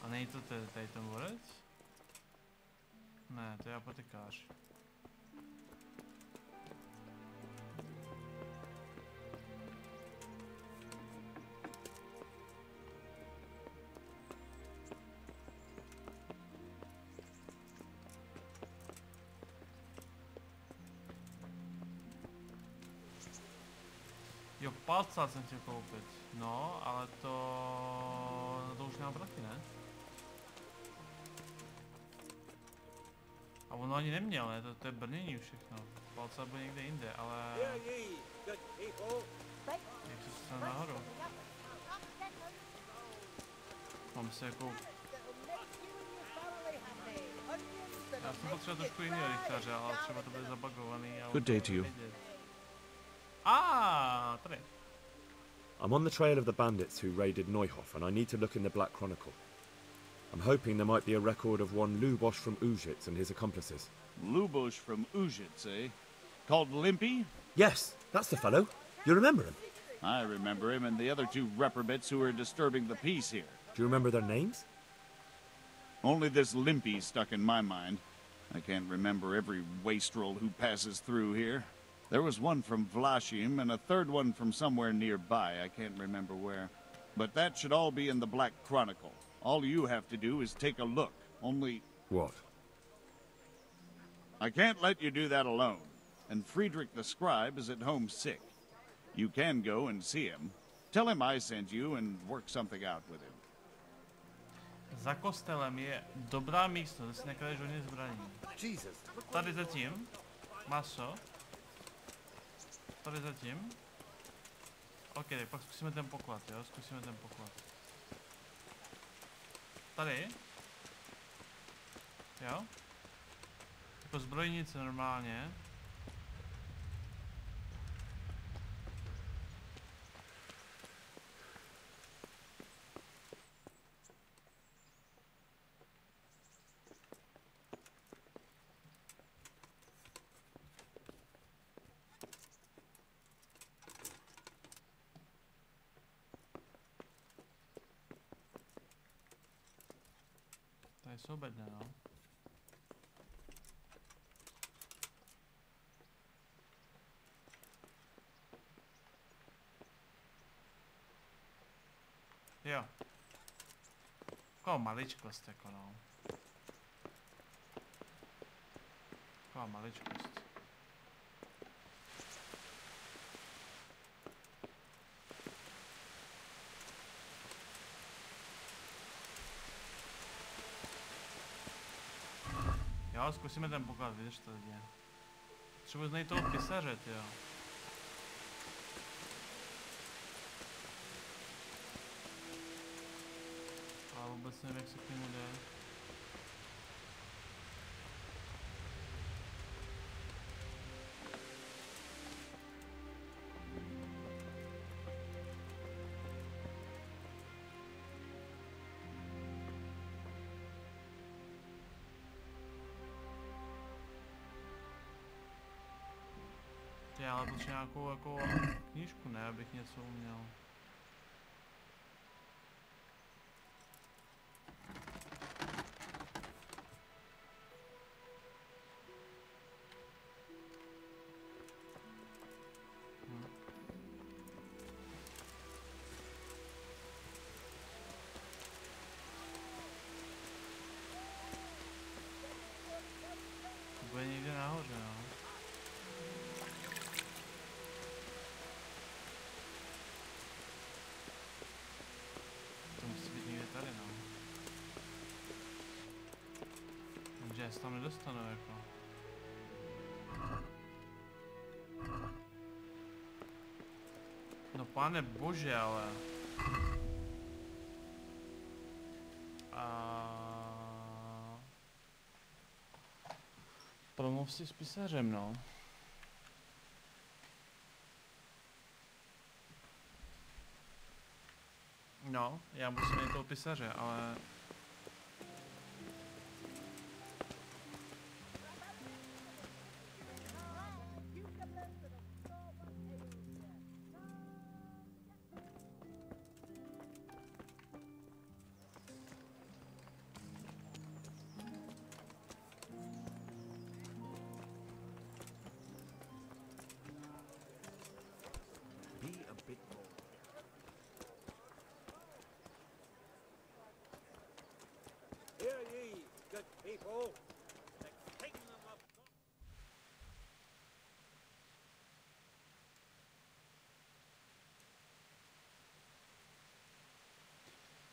A není to tady ten borec? Ne, to je apotekář. Jo, palca jsem chtěl koupit. No, ale to už nemám prachy, ne? A ono ani neměl, ne? To je brnění všechno. Palca byl někde jinde, ale... Jak se dostanu nahoru? Mám se jako... Já jsem potřeboval trošku jiného rychtaře, ale třeba to bude zabugovaný a... Good day to you. Ah, tady. I'm on the trail of the bandits who raided Neuhof, and I need to look in the Black Chronicle. I'm hoping there might be a record of one Lubosh from Uzhitz and his accomplices. Lubosh from Uzhitz, eh? Called Limpy? Yes, that's the fellow. You remember him? I remember him and the other two reprobates who were disturbing the peace here. Do you remember their names? Only this Limpy stuck in my mind. I can't remember every wastrel who passes through here. There was one from Vlashim and a third one from somewhere nearby. I can't remember where. But that should all be in the Black Chronicle. All you have to do is take a look. Only... What? I can't let you do that alone. And Friedrich the Scribe is at home sick. You can go and see him. Tell him I sent you and work something out with him. Za kostelem je dobrá místnost, kde si nekladeš hodně zbraní. Tady zatím. Maso. Tady zatím. OK, tak pak zkusíme ten poklad, jo? Zkusíme ten poklad. Tady. Jo? Jako zbrojnice normálně. Tady jsou bedné, no. Jo. Taková maličkost, jako no. Taková maličkost. Jo, zkusíme ten poklad, vidíš to lidi. Třeba znají toho pisaře, jo. Ale vůbec nevím, jak se k němu jde. Já ale potřebuji nějakou jako knížku, ne, abych něco uměl. Já se tam nedostanu jako. No pane bože, ale. Promluv si s písařem, no. No, já musím jít toho písaře, ale...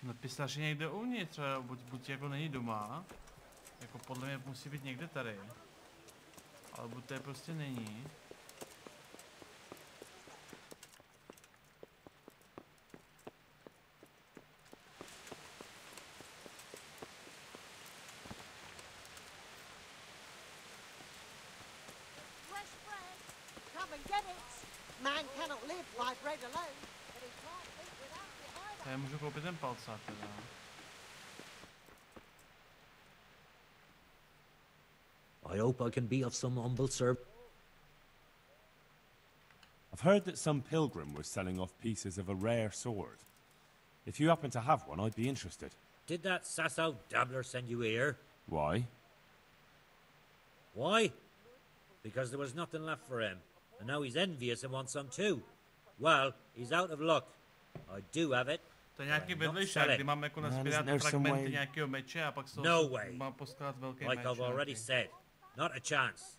No písař je někde uvnitř, třeba buď jako není doma, jako podle mě musí být někde tady, ale buď tady prostě není. Já můžu koupit ten palcát teda. I hope I can be of some humble service. I've heard that some pilgrim was selling off pieces of a rare sword. If you happen to have one, I'd be interested. Did that sasso dabbler send you here? Why? Why? Because there was nothing left for him, and now he's envious and wants some too. Well, he's out of luck. I do have it. To je nějaký vedlejšák, kdy mám jako nazbírat fragmenty nějakého meče a pak se mám poskládat velký meč. Like I've already said, not a chance.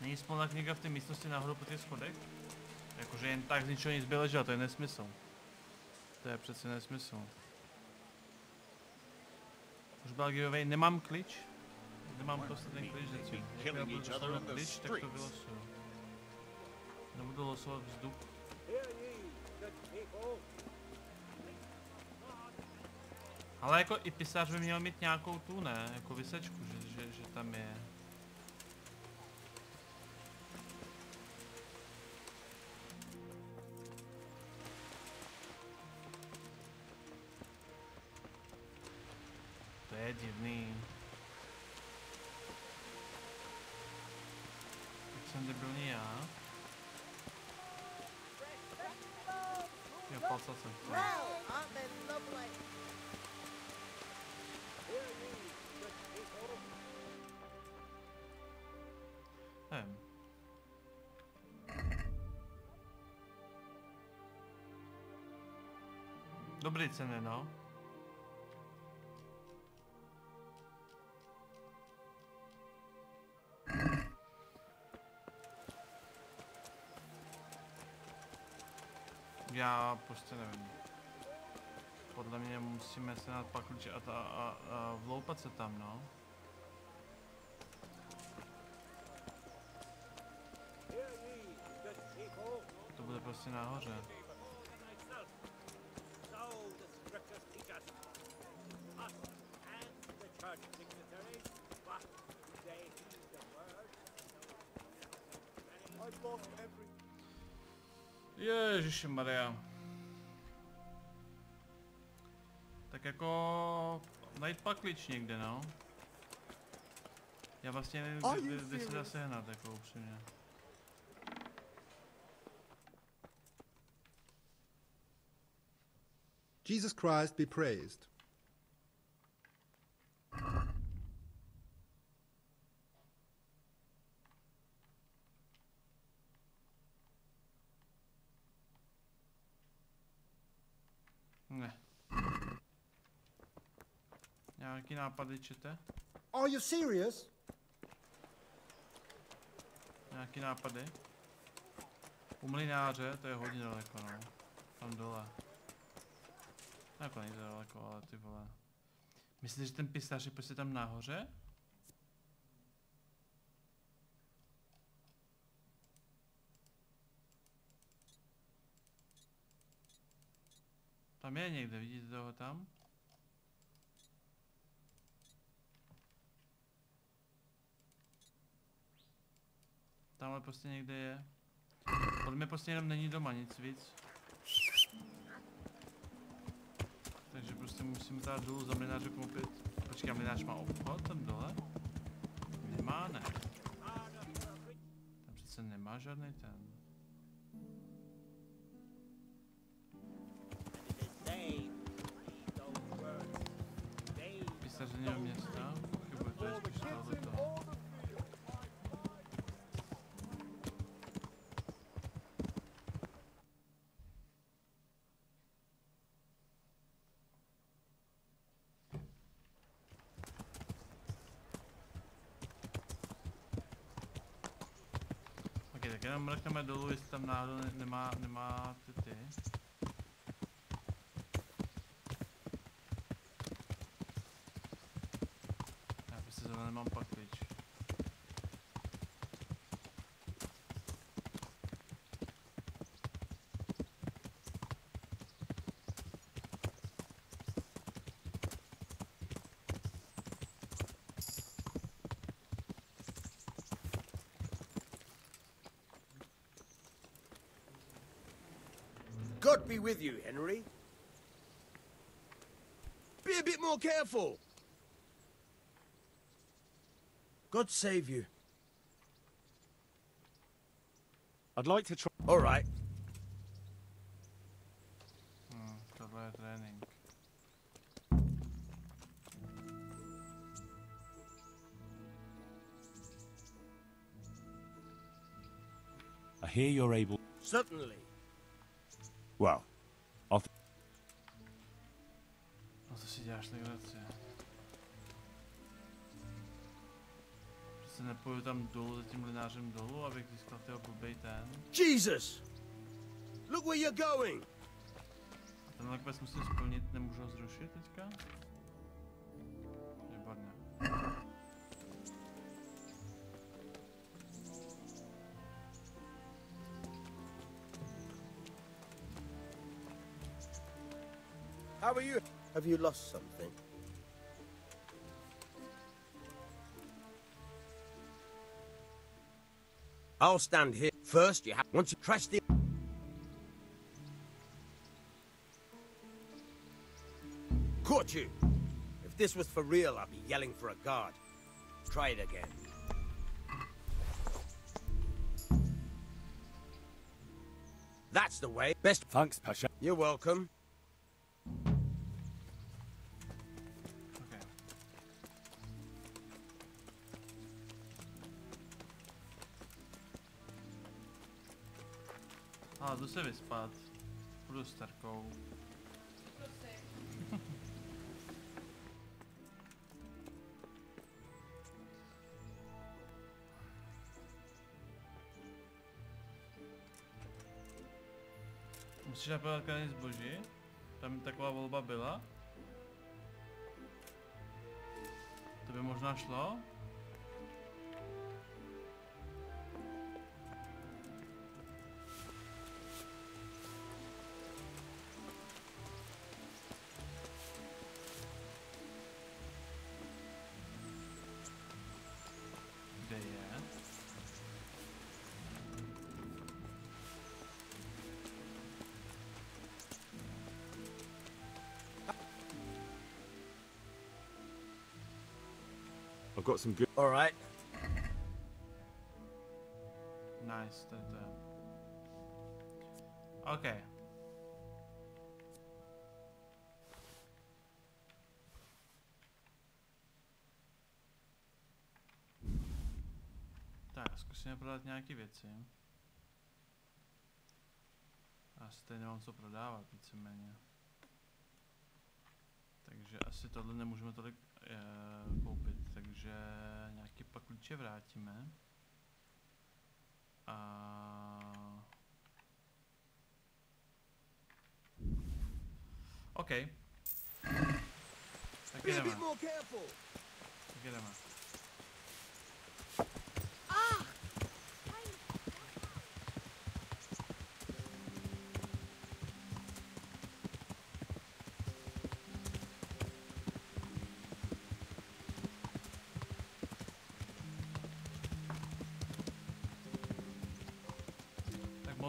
Není smolná kniha v té místnosti nahoru po těch schodech? Jakože jen tak z ničeho nic by ležela, to je nesmysl. To je přece nesmysl. Už byl giveaway, nemám klíč? Nemám prostě ten klíč, že jakmile budu dostat klíč, tak to vylosuju. Nebudu losovat vzduch. Ale jako i pisař by měl mít nějakou tu, ne? Jako vysečku, že tam je. To je divný. Tak jsem debilní já. Jo, palcal jsem chtěl. Dobrý ceny, no. Já prostě nevím. Podle mě musíme se dát pak klíče a vloupat se tam, no. To bude prostě nahoře. Ježišimaria. Tak jako najít pak klíč někde, no. Já vlastně nevím, kde se dá sehnat, jako upřímně. Jesus Christ be praised. Ne. Nějaký nápady čete? Are you serious? Nějaký nápady? U mlynáře, to je hodně daleko, no. Tam dole. Jako nejde daleko, ale ty vole. Myslíte, že ten pistář je prostě tam nahoře? Tam je někde, vidíte toho tam? Tamhle prostě někde je. Podle mě prostě jenom není doma, nic víc. Takže prostě musím dát dolů za mlynáře koupit. Počkej, mlynář má obchod tam dole? Nemá, ne. Tam přece nemá žádný ten. Pisařeného města? Pochybuji, to je spíš tohleto. Tak jenom mrkneme dolů, jestli tam náhodou nemá ty. Já prostě zrovna nemám pak klíč. God be with you, Henry. Be a bit more careful. God save you. I'd like to try. All right. Tohle je trénink. I hear you're able. Certainly. Well, No to si děláš legraci. Přece nepůjdu tam dolů za tím mlynářem dolů, abych získal tyho blbej ten. Jesus! Look where you're going! A tenhle quest musím splnit, nemůžu ho zrušit teďka? Výborně. How are you? Have you lost something? I'll stand here. First, you have once you crash the. Caught you. If this was for real, I'd be yelling for a guard. Try it again. That's the way. Best. Thanks, Pasha. You're welcome. A jdu se vyspat. Budu s Terkou. Musíš napojat krajní zboží? Tam taková volba byla? To by možná šlo? Kde je? I've got some good. All right. Nice, tady to je. OK. Tak, zkusíme prodat nějaké věci. Asi tady nemám co prodávat, víceméně. Takže asi tohle nemůžeme tolik koupit, takže nějaký pak klíče vrátíme. A OK. Tak jdeme. Tak jdeme.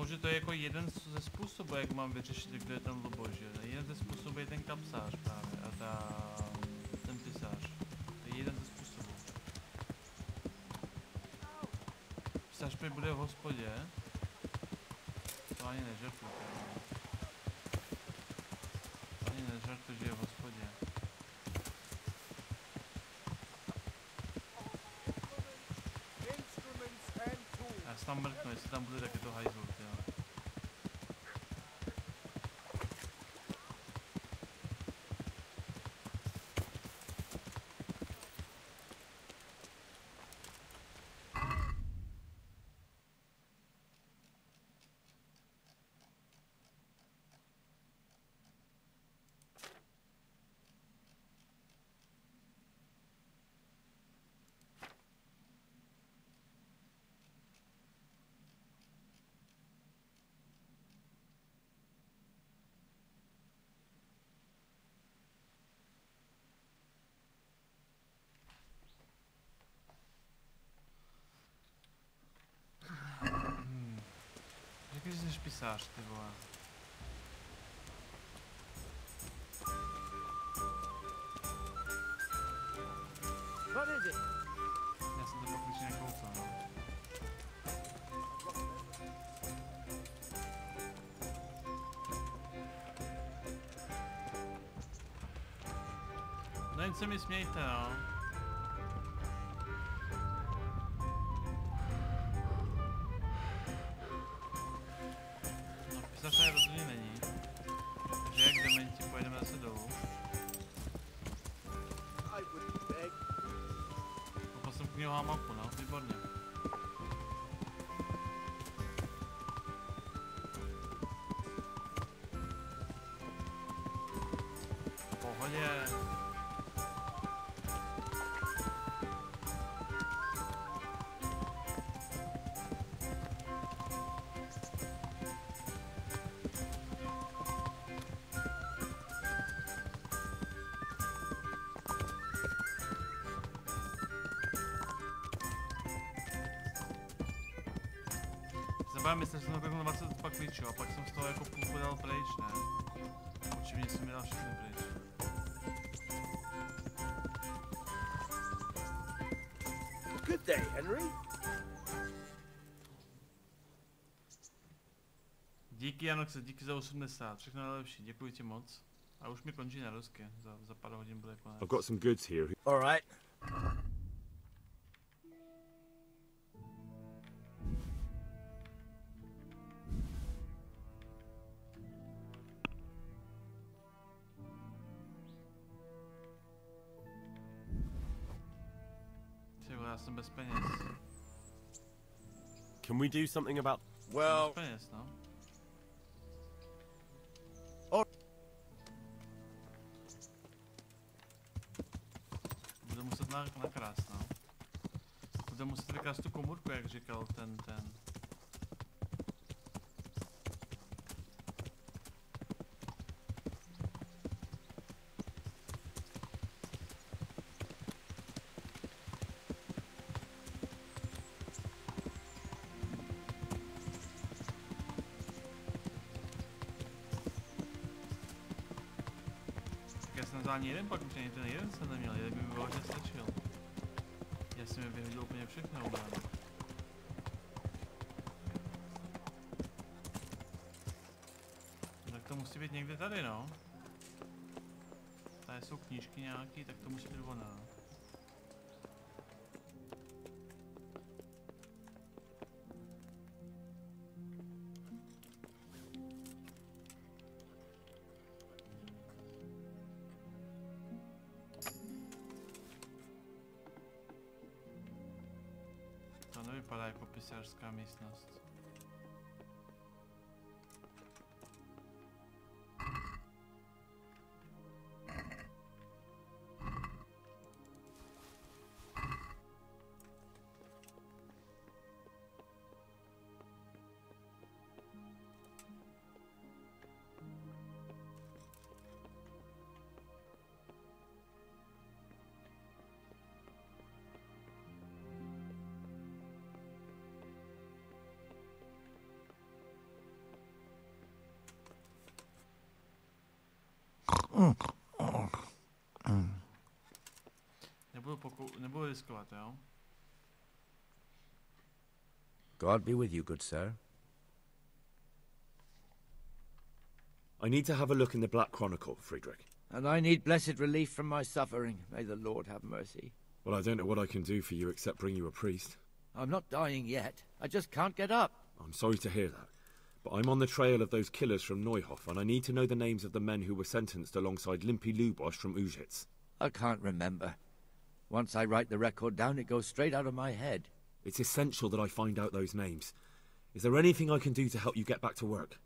Že to je jako jeden ze způsobů, jak mám vyřešit, kdo je ten luboš, že? Jeden ze způsobů je ten kapsář právě a ten pisář. To je jeden ze způsobů. Pisář mi bude v hospodě. To ani nežertu. To ani nežertu, že je v hospodě. Já se tam mrknu, jestli tam bude, tak je to hajzl. Řekni, že jsi pisář, ty vole. Já jsem to pokryčně nekoukal, no. No jen se mi smějte, no. Pisař tady rozhodně není. Takže jak dementi pojedeme zase dolů. Koupil jsem knihu a mapu, no, výborně. Pohodě. Myslím, že jsem to koukal 20 pak klíčů a pak jsem z toho jako půlku dal pryč, ne? Očividně jsem mi dal všechny pryč. Good day, Henry. Díky Janoxe, díky za 80, všechno nejlepší, děkuji ti moc. A už mi končí na rusky, za pár hodin bude konec. I've got some goods here. All right. Já jsem bez peněz. Can we do something about... Well... Bez peněz, no. Budu muset nakrást, no. Budu muset vykrást tu komůrku, jak říkal ten. Ani jeden pak úplně ten jeden jsem neměl, jeden by mi vážně stačil. Já jsem mi vyhodil úplně všechno obrany. Tak to musí být někde tady, no. Tady jsou knížky nějaký, tak to musí být ona. Vypadá jako pisářská místnost. Nebudu riskovat, jo? God be with you, good sir. I need to have a look in the Black Chronicle, Friedrich. And I need blessed relief from my suffering. May the Lord have mercy. Well, I don't know what I can do for you except bring you a priest. I'm not dying yet. I just can't get up. I'm sorry to hear that. But I'm on the trail of those killers from Neuhof, and I need to know the names of the men who were sentenced alongside Limpy Lubosch from Uzhitz. I can't remember. Once I write the record down, it goes straight out of my head. It's essential that I find out those names. Is there anything I can do to help you get back to work?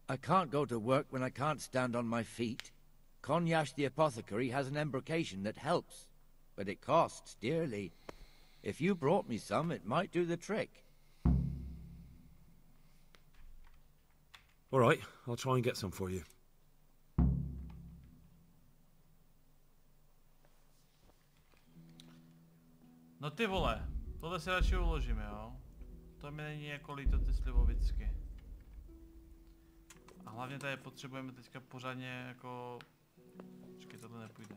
I can't go to work when I can't stand on my feet. Konyash the apothecary has an embrocation that helps, but it costs dearly. If you brought me some, it might do the trick. All right, I'll try and get some for you. No ty vole, tohle si radši uložíme, jo? To mi není jako líto ty slivovicky. A hlavně tady potřebujeme teďka pořádně jako... Počkej, tohle nepůjde.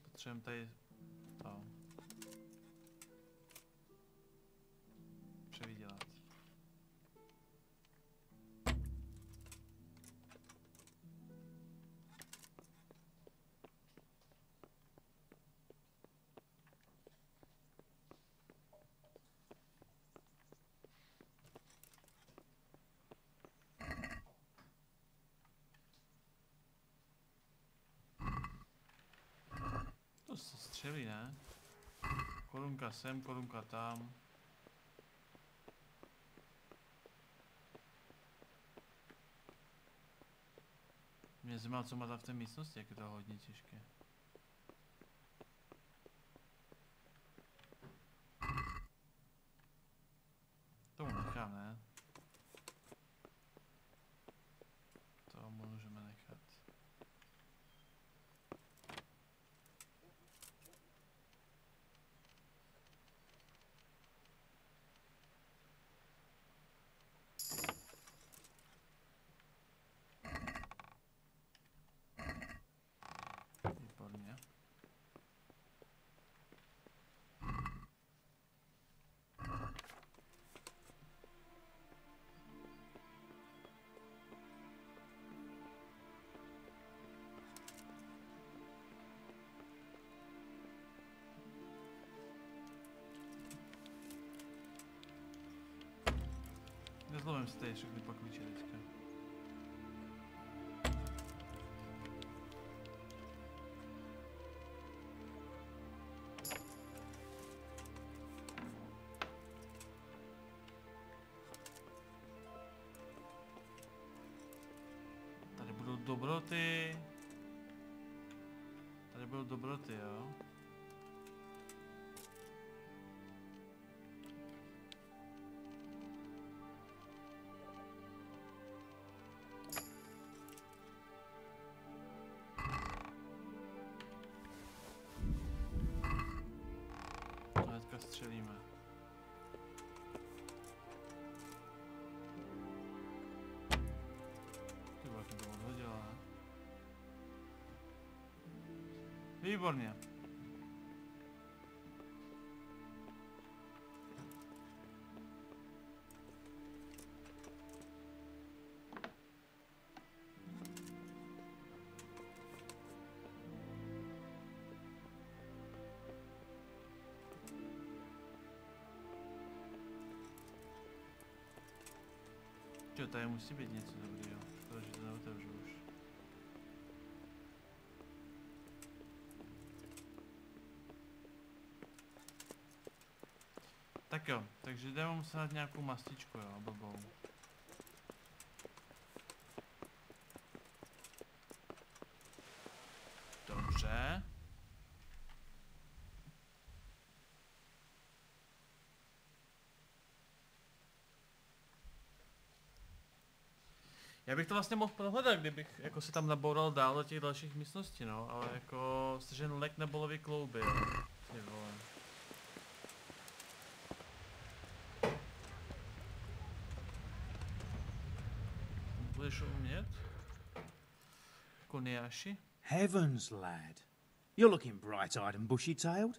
Potřebujeme tady... to. Převydělat. To se střelí, ne? Korunka sem, korunka tam. Mě zajímá, co má tam v té místnosti, jak je to hodně těžké. Tomu nechám, ne? To můžeme nechat. Výborně. Nezlomím si tady všechny pakliče teďka. Tady budou dobroty. Tady budou dobroty, jo. Střelíme. Ty vole, to odhodila, ne? Výborně. Jo, tady musí být něco dobrýho, protože to neotevřu už. Tak jo, takže jdeme muset dát nějakou mastičku, jo, blbou. Dobře. Já bych to vlastně mohl prohledat, kdybych jako se tam naboural dál do těch dalších místností, no, ale jako stržen lek nebolový klouby, jo. Ty vole. Budeš umět? Koniashi? Heavens, lad. You're looking bright-eyed and bushy-tailed.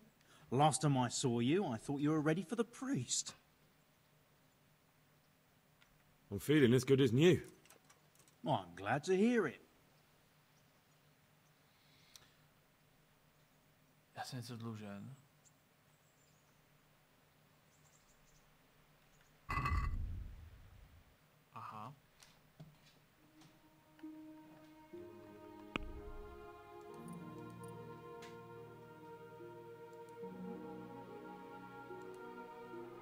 Last time I saw you, I thought you were ready for the priest. I'm feeling as good as new. Well, I'm glad to hear it. Já jsem něco dlužen. Aha.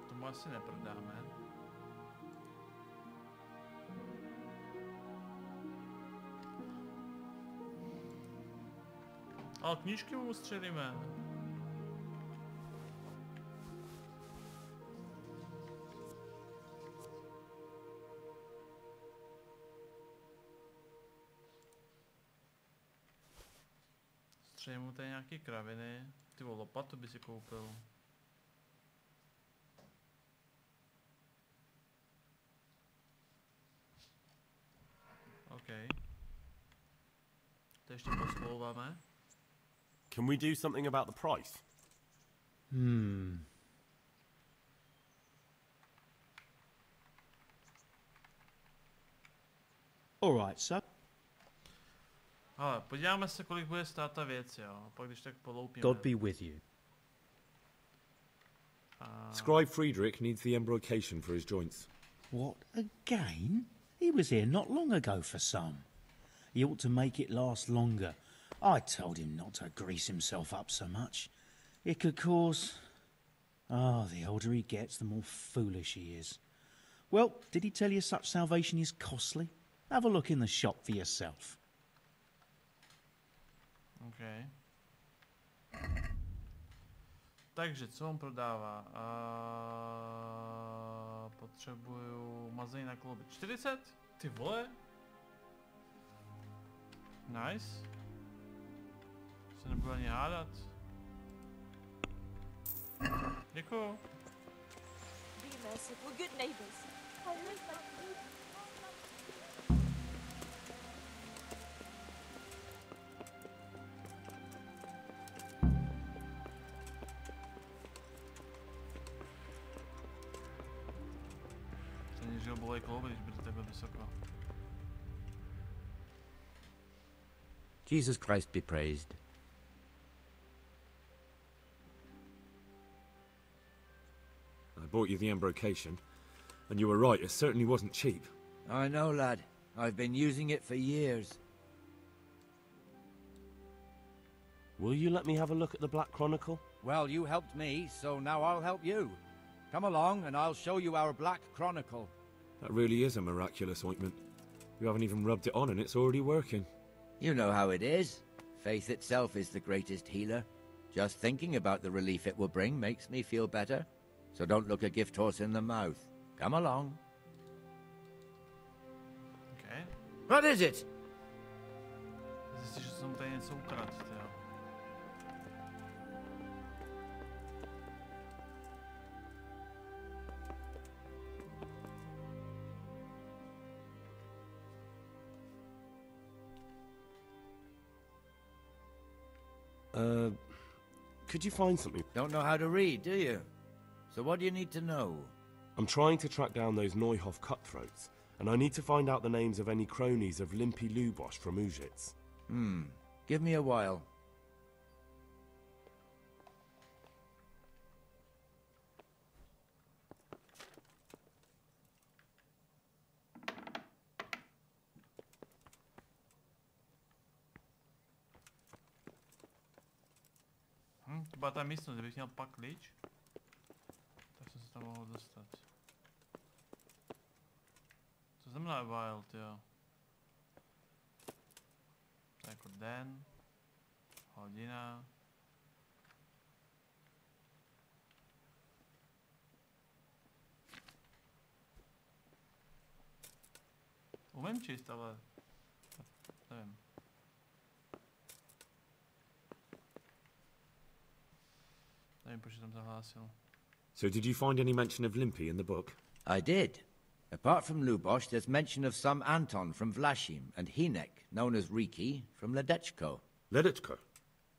Tomu asi neprodáme. Ale knížky mu střelíme. Střelím mu tady nějaký kraviny. Ty vole, lopatu by si koupil. OK. To ještě poslouváme. Can we do something about the price? All right, sir. Ale podíváme se, kolik bude stát ta věc, jo. A pak když tak poloupíme. God be with you. Scribe Friedrich needs the embrocation for his joints. What, again? He was here not long ago for some. He ought to make it last longer. I told him not to grease himself up so much. It could cause... Oh, the older he gets, the more foolish he is. Well, did he tell you such salvation is costly? Have a look in the shop for yourself. OK. Takže, co on prodává? Potřebuju mazení na klouby. 40? Ty vole? Nice. Se nebudu ani hádat. Děkuju. Be merciful, good neighbors. I live like you. Jsem žil bolej klouby, když bude takhle vysoko. Jesus Christ be praised. I bought you the embrocation, and you were right, it certainly wasn't cheap. I know, lad. I've been using it for years. Will you let me have a look at the Black Chronicle? Well, you helped me, so now I'll help you. Come along, and I'll show you our Black Chronicle. That really is a miraculous ointment. You haven't even rubbed it on and it's already working. You know how it is. Faith itself is the greatest healer. Just thinking about the relief it will bring makes me feel better. So don't look a gift horse in the mouth. Come along. Okay. What is it? Zjistíš, že jsem tady něco ukradl, jo. Could you find something? Don't know how to read, do you? So what do you need to know? I'm trying to track down those Neuhoff cutthroats, and I need to find out the names of any cronies of Limpy Lubosh from Uzitz. Give me a while. To byla ta místnost, kdybych měl pak klíč, tak jsem se tam mohl dostat. Co znamená wild, jo? To je jako den, hodina. Umím číst, ale nevím. So did you find any mention of Limpy in the book? I did. Apart from Lubosh, there's mention of some Anton from Vlashim and Hinek, known as Riki, from Ledechko. Ledechko?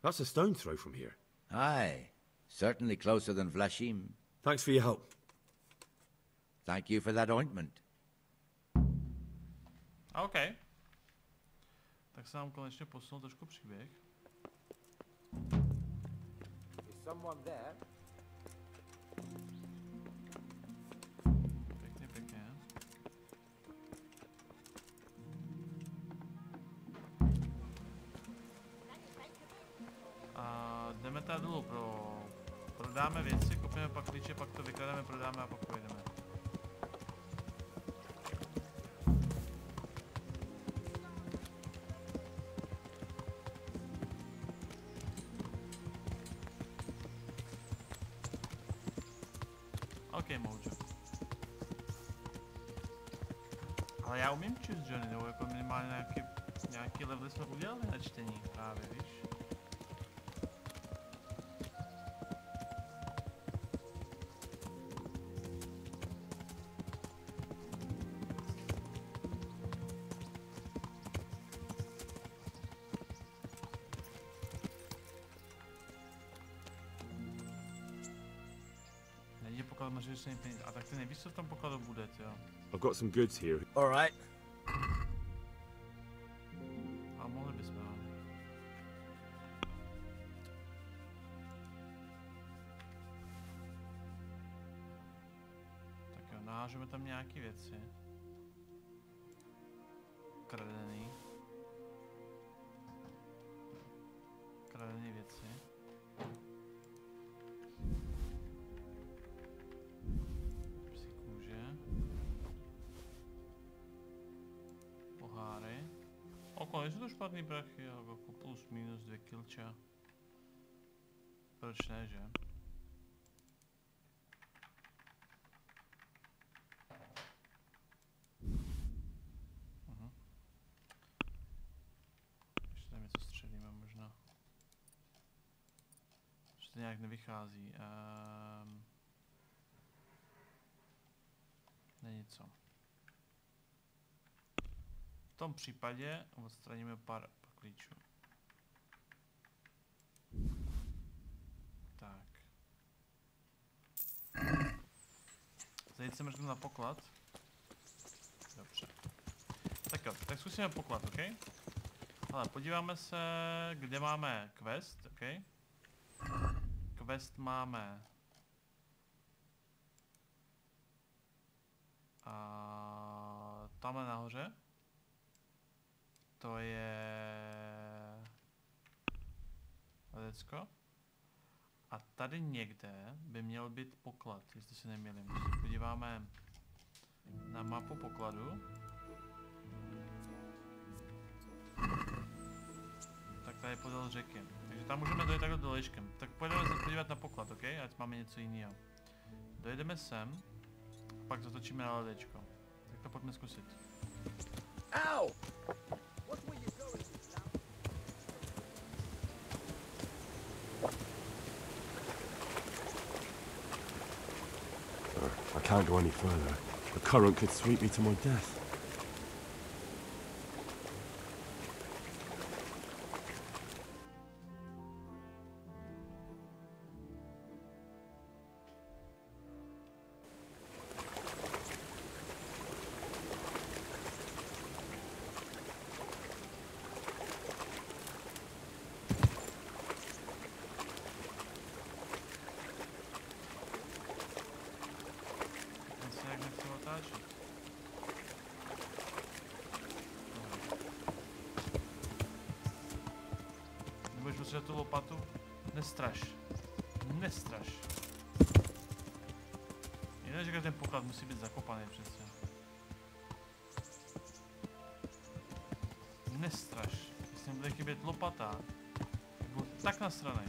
That's a stone's throw from here. Aye, certainly closer than Vlashim. Thanks for your help. Thank you for that ointment. OK. Tak se nám konečně posunul trošku příběh. Is someone there? Pěkně, pěkně. A jdeme tady dolů prodáme věci, koupíme pak klíče, pak to vyklademe, prodáme a pak pojedeme. OK, Mojo. Ale já umím číst, Johnny, nebo jako minimálně nějaký levely jsme udělali na čtení právě, víš? A tak ty nevíš, co v tom pokladu bude, jo? I've got some goods here. All right. A mohli bychom, ale. Tak jo, nahážeme tam nějaký věci. Kradený věci. Nejsou to špatný prachy, jako plus minus 2 kilča. Proč ne, že? Ještě tam něco střelíme možná. Ještě to nějak nevychází. Není co. V tom případě odstraníme pár klíčů. Tak. Zajít se mrknu na poklad. Dobře. Tak jo, tak zkusíme poklad, OK? Ale podíváme se, kde máme quest, OK? Quest máme... tamhle nahoře. To je... Ledecko. A tady někde by měl být poklad, jestli se nemýlím. Když se podíváme na mapu pokladu, tak tady je podél řeky. Takže tam můžeme dojít takhle dolejškem. Tak pojedeme se podívat na poklad, OK? Ať máme něco jiného. Dojedeme sem, pak zatočíme na ledečko. Tak to pojďme zkusit. Ow! I can't go any further. The current could sweep me to my death. Tu lopatu? Nestraš. Nestraš. Jinak, že ten poklad musí být zakopaný přece. Nestraš. Jestli mi bude chybět lopata, tak budu tak nasranej.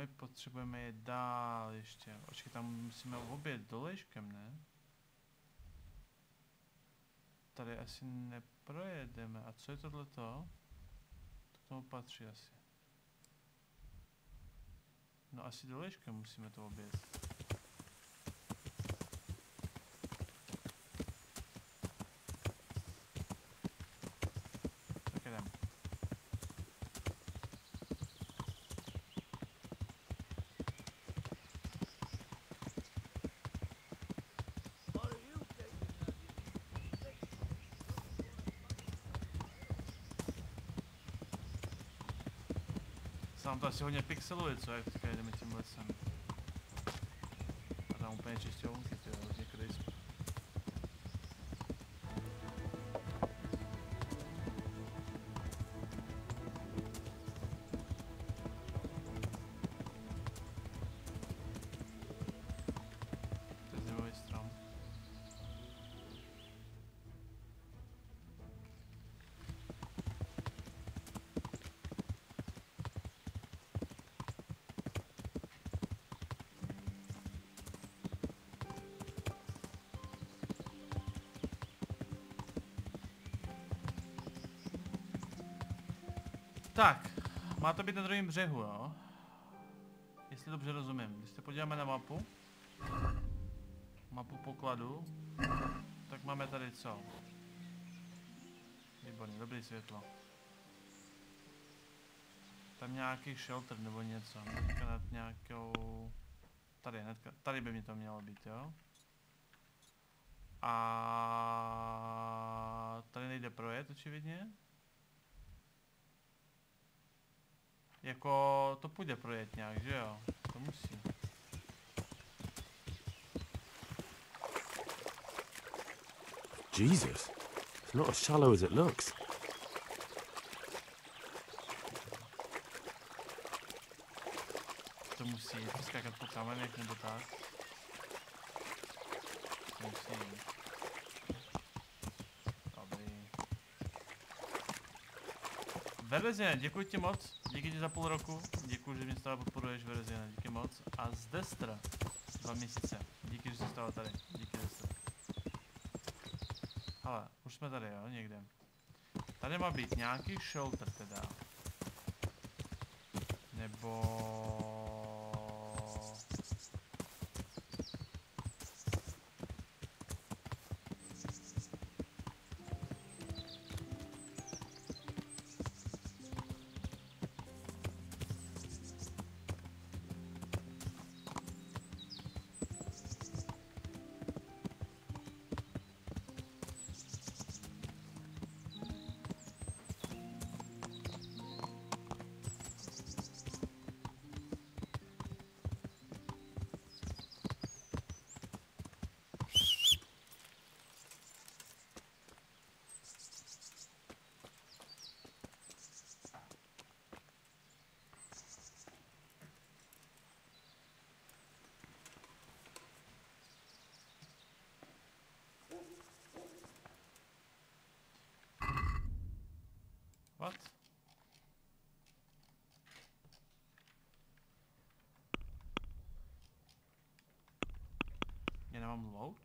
my potřebujeme jít dál ještě. Očkej, tam musíme obět dolejškem, ne? Tady asi neprojedeme. A co je tohleto? To k tomu patří asi. No asi dolejškem musíme to obět. Tak jdem. Tam to asi hodně pixeluje, co, jak teďka jdeme tím lesem. A tam úplně čistě lunky, tyjo, hodně crisp. To je zajímavý strom. Tak, má to být na druhém břehu, jo? Jestli dobře rozumím. Když se podíváme na mapu pokladu, tak máme tady co? Výborně, dobrý světlo. Tam nějaký shelter nebo něco, hnedka nad nějakou... Tady, hnedka, tady by mi to mělo být, jo? A tady nejde projet, očividně. Jako to půjde projet nějak, že jo? To musí. Jesus, it's not as shallow as it looks. To musí skákat po kamenech nebo tak. To musí. Dobrý. Verezine, děkuji ti moc. Díky ti za půl roku. Děkuji, že mě stále podporuješ, Verezine. Díky moc. A z Destra 2 měsíce. Díky, že jsi stál tady. Díky, Destra. Hele, už jsme tady, jo, někde. Tady má být nějaký shelter teda. Nebo... What? Já nemám louč?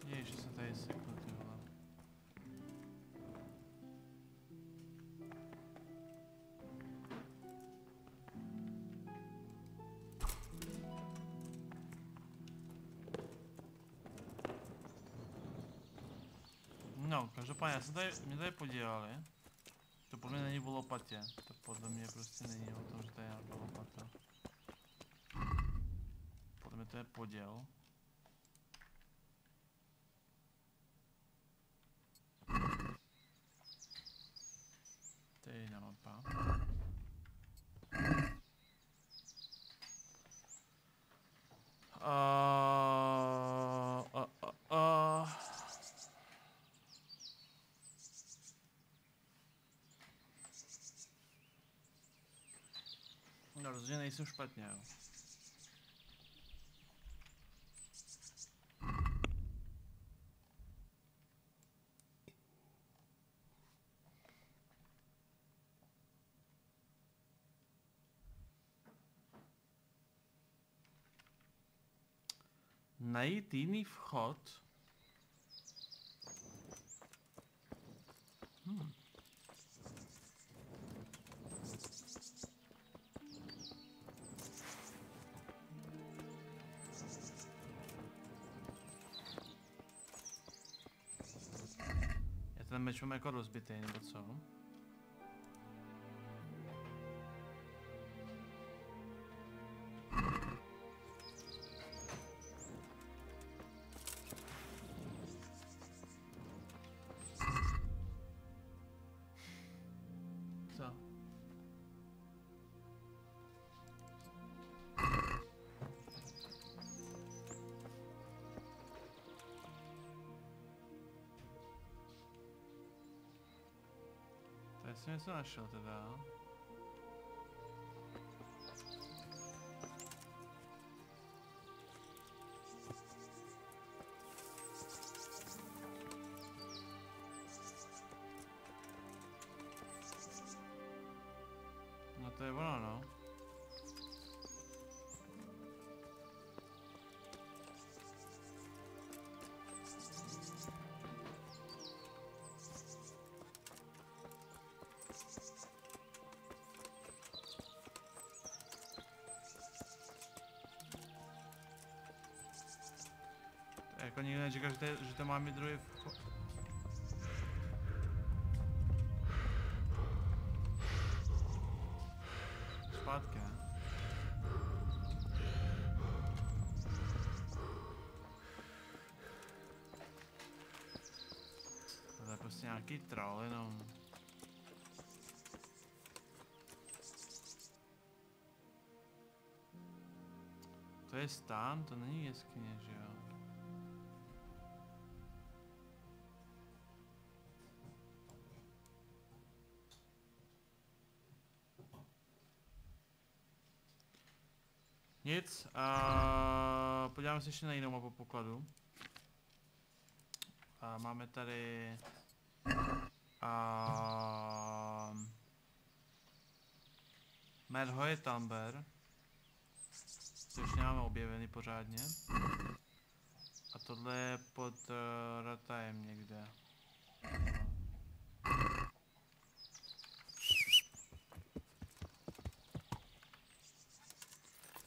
Ježiš, se tady sekl, ty vole. No, každopádně, mě tady podívali. To podle mě není o lopatě. To podle mě prostě není o tom, že tady je nějaká lopata. Tohle to je poděl. To je jiná mapa. No, rozhodně nejsem špatně, jo. Najít jiný vchod. Já ten meč mám jako rozbitý, nebo co? Já jsem něco našel teda. No to je ono, no. Jako nikdo neříká, že to má mít druhý vchod. Zpátky, ne? To je prostě nějaký troll jenom. To je stán, to není jeskyně, že jo? Nic, podíváme se ještě na jinou mapu pokladu. Máme tady Merhoje Tamber, což nemáme objevený pořádně. A tohle je pod Ratajem někde.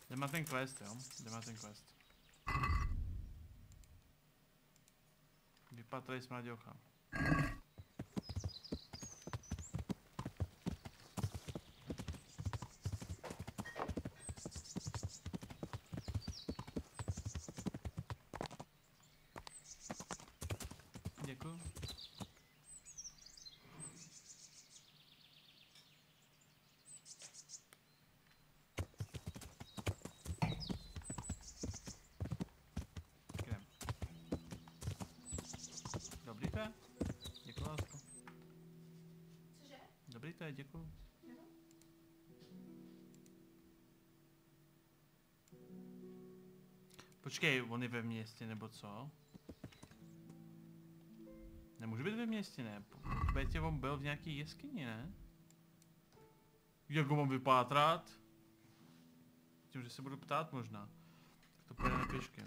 Kde má ten quest, jo? Kde má ten quest? Vypatrej smraděocha. Děkuju. Dobrý to je? Děkuju, lásko. Cože? Dobrý to je, děkuju. Počkej, on je ve městě, nebo co? Nemůže být ve městě, ne? Betě on byl v nějaký jeskyni, ne? Jak ho mám vypátrat? Tím, že se budu ptát možná. Tak to pojedeme pěšky.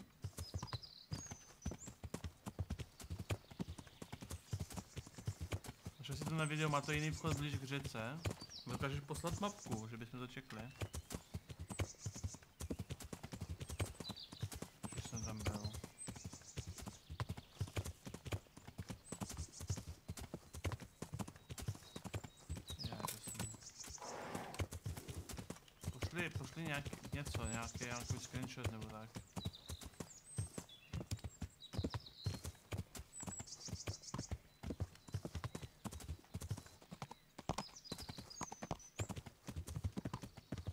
Až si to na video, má to jiný vchod blíž k řece. Dokážeš poslat mapku, že bychom to čekli. Už jsem tam byl. Pošli nějaký screenshot nebo tak.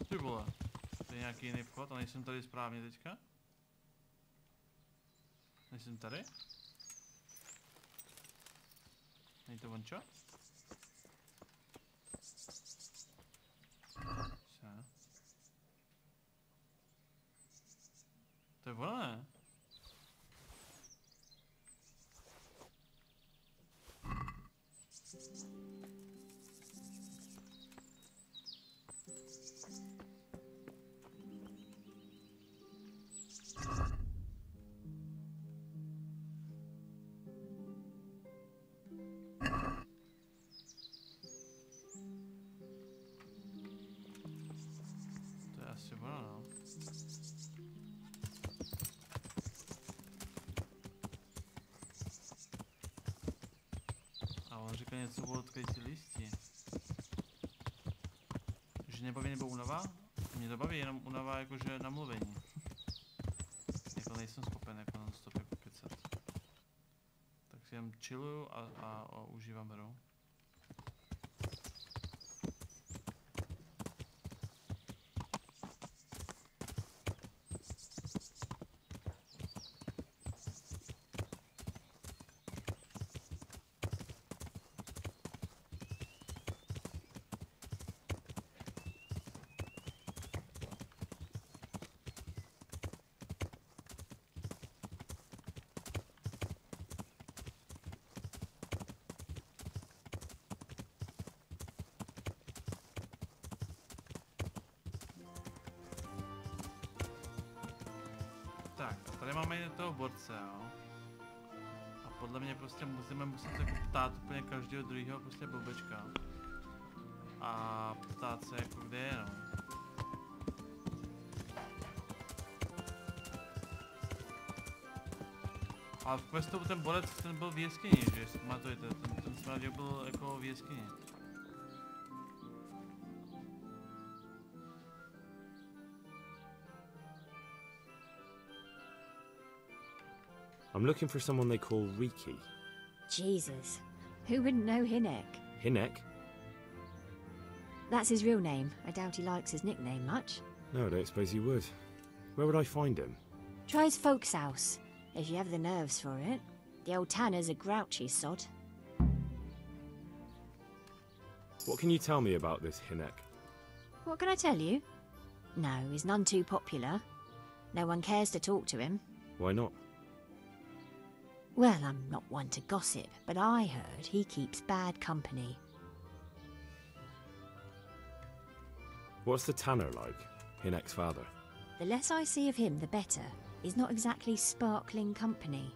Ty vole, to je nějaký jiný vchod a nejsem tady správně teďka? Nejsem tady? Není to vončo? Co? To je ono, ne? To je asi ono, no. A on říká něco o odkrytí listí. Že nebaví nebo únava? Mě to baví, jenom únava jakože na mluvení. Jako nejsem schopen jako non-stop jako kecat. Tak si jen chilluju a užívám hru. Tak, a tady máme toho borce, jo. A podle mě prostě musíme se jako ptát úplně každého druhého prostě blbečka. A ptát se jako kde je, no. Ale v questu ten borec, ten byl v jeskyni, že jestli pamatujete, ten smradě byl jako v jeskyni. I'm looking for someone they call Riki. Jesus, who wouldn't know Hinek? Hinek? That's his real name. I doubt he likes his nickname much. No, I don't suppose you would. Where would I find him? Try his folks' house, if you have the nerves for it. The old tanner's a grouchy sod. What can you tell me about this Hinek? What can I tell you? No, he's none too popular. No one cares to talk to him. Why not? Well, I'm not one to gossip, but I heard he keeps bad company. What's the tanner like? Hinek's father? The less I see of him, the better. He's not exactly sparkling company.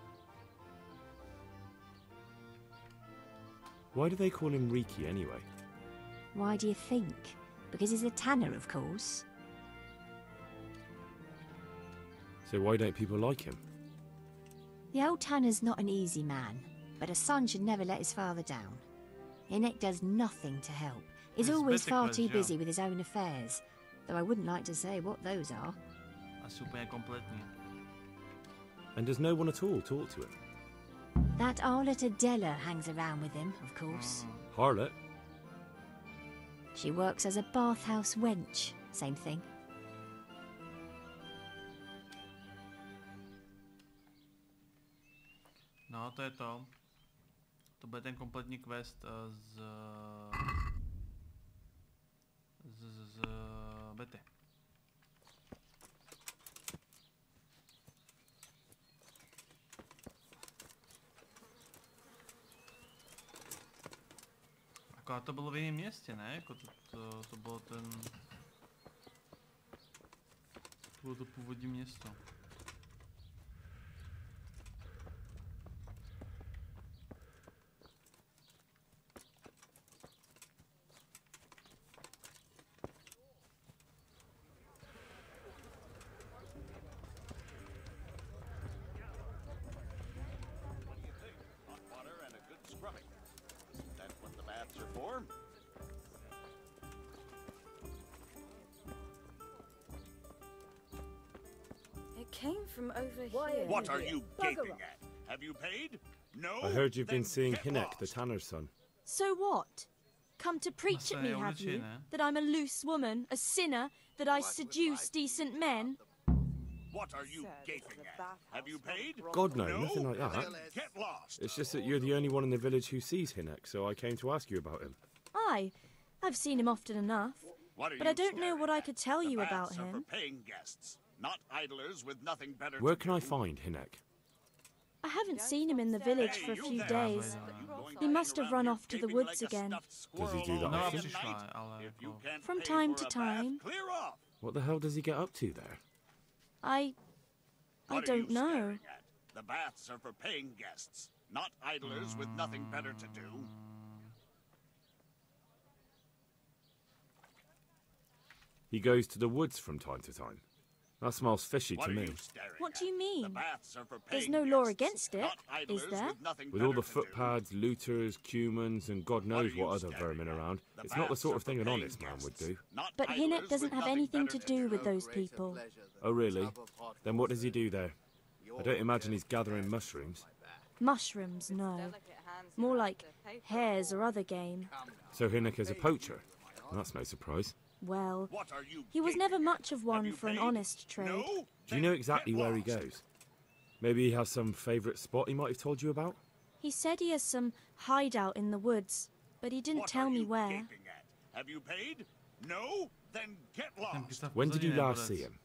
Why do they call him Riki anyway? Why do you think? Because he's a tanner, of course. So why don't people like him? The old tanner's not an easy man, but a son should never let his father down. Hinek does nothing to help. He's always far too busy with his own affairs, though I wouldn't like to say what those are. And does no one at all talk to him? That harlot Adela hangs around with him, of course. Harlot? She works as a bathhouse wench. Same thing. No, to je to. To bude ten kompletní quest z Bety. Akorát to bylo v jiném městě, ne? Jako to bylo ten... To bylo to původní město. Came from over here. What are you gaping at? Have you paid? No? I heard you've been seeing Hinek, the tanner's son. So what? come to preach at me, have you? That I'm a loose woman, a sinner, that I seduce decent men? What are you gaping at? Have you paid? God, no, nothing like that. Get lost. It's just that you're the only one in the village who sees Hinek, so I came to ask you about him. Aye, I've seen him often enough. But I don't know what I could tell you about him. For paying guests, not idlers with nothing better Where can I find Hinek? I haven't seen him in the village for a few days. He must have run off to the woods again. Does he do that often? From time to time. What the hell does he get up to there? I don't know. The baths are for paying guests, not idlers with nothing better to do. He goes to the woods from time to time. That smells fishy to me. What do you mean? There's no law against it, is there? With all the footpads, looters, cumans, and God knows what other vermin around, it's not the sort of thing an honest man would do. But Hinek doesn't have anything to do with those people. Oh, really? Then what does he do there? I don't imagine he's gathering mushrooms. Mushrooms, no. More like hares or other game. So Hinek is a poacher? That's no surprise. Well, he was never much of one for an honest trade. Do you know exactly where he goes? Maybe he has some favourite spot he might have told you about? He said he has some hideout in the woods, but he didn't tell me where. Have you paid? No? Then get lost. When did you last see him?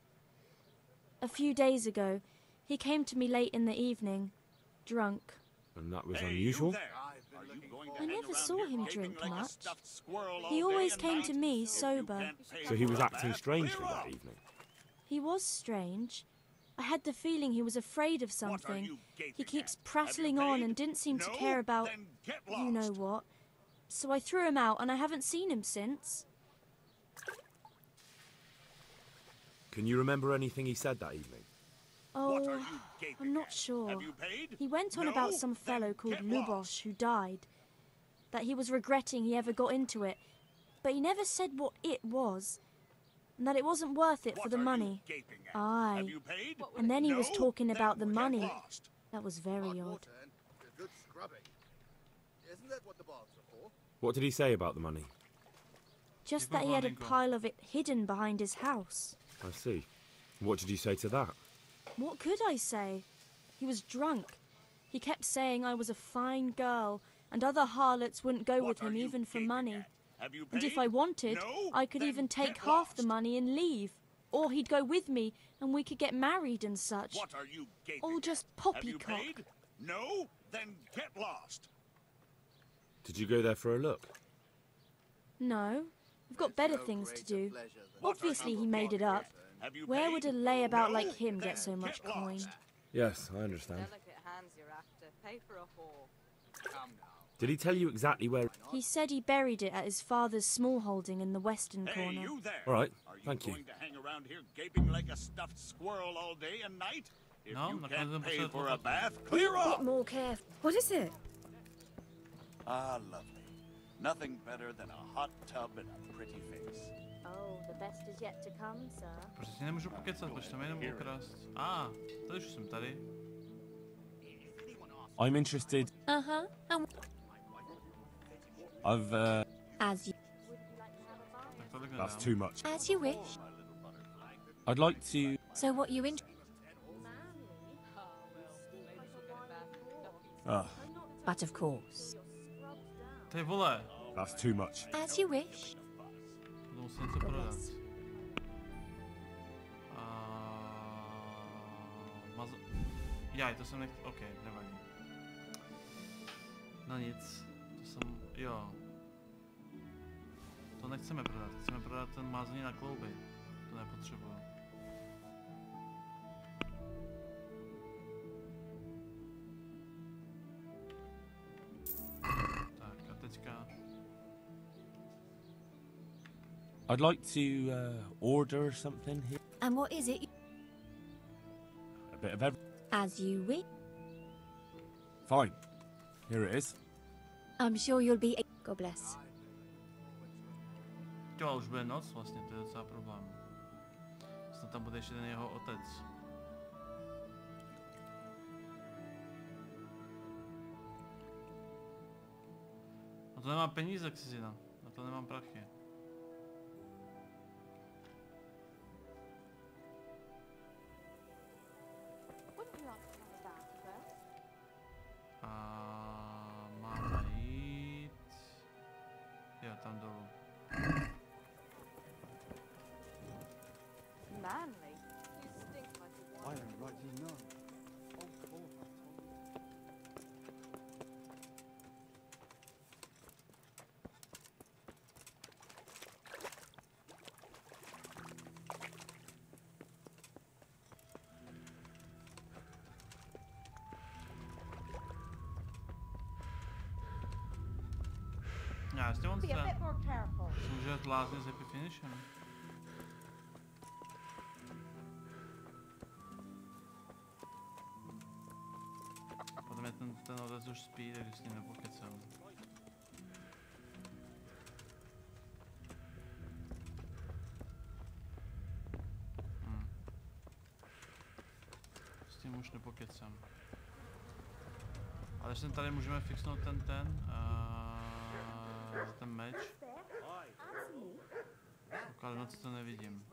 A few days ago. He came to me late in the evening, drunk. And that was unusual? I never saw him drink much. He always came to me sober. So he was acting strangely that evening? He was strange. I had the feeling he was afraid of something. He keeps prattling on and didn't seem to care about you know what. So I threw him out and I haven't seen him since. Can you remember anything he said that evening? Oh, I'm not sure. He went on about some fellow called Lubosh who died. That he was regretting he ever got into it. But he never said what it was. And that it wasn't worth it for the money. Aye. And then he was talking about the money. That was very odd. What did he say about the money? Just that he had a pile of it hidden behind his house. I see. What did you say to that? What could I say? He was drunk. He kept saying I was a fine girl, and other harlots wouldn't go with him even for money. And if I wanted, I could even take half the money and leave. Or he'd go with me, and we could get married and such. All just poppycock. No? Then get lost. Did you go there for a look? No. I've got better things to do. Obviously he made it up. Where would a layabout like him get so much coin? Yes, I understand. Did he tell you exactly where? He said he buried it at his father's small holding in the western corner. All right, thank you. Going to hang around here gaping like a stuffed squirrel all day and night? If you can't pay for a bath, clear off! Bit more careful. What is it? Ah, lovely. Nothing better than a hot tub and a pretty face. Oh, the best is yet to come, sir. Proč si nemůžu pokecat, proč tam jenom ukrást? Tady už jsem tady. I'm interested. I've As you. That's too much. As you wish. I'd like to. So what you in? But of course. Ty vole. That's too much. As you wish. Musím něco prodat. Jaj, to jsem nechtěl. OK, nevadí. No nic. To jsem. Jo. To nechceme prodat. Chceme prodat ten mázení na klouby. To nepotřebuju. Tak a teďka. I'd like to order something here. And what is it? A bit of everything. As you wish. Fine. Here it is. I'm sure you'll be. God bless. Jo, už bude noc vlastně, to je docela problém. Snad tam bude ještě ten jeho otec. No to nemá peníze, Cizina, na to nemám prachy. A máme jít... Jo, tam dolů. Manly. You stink like a I don't rightly know. Já s tím on Be a bit more careful. může tlásnit s happy finishem. Podle mě ten otec už spí, takže s ním nepokecám. S tím už nepokecám. Ale když tady můžeme fixnout ten meč. Dokud noc to nevidím.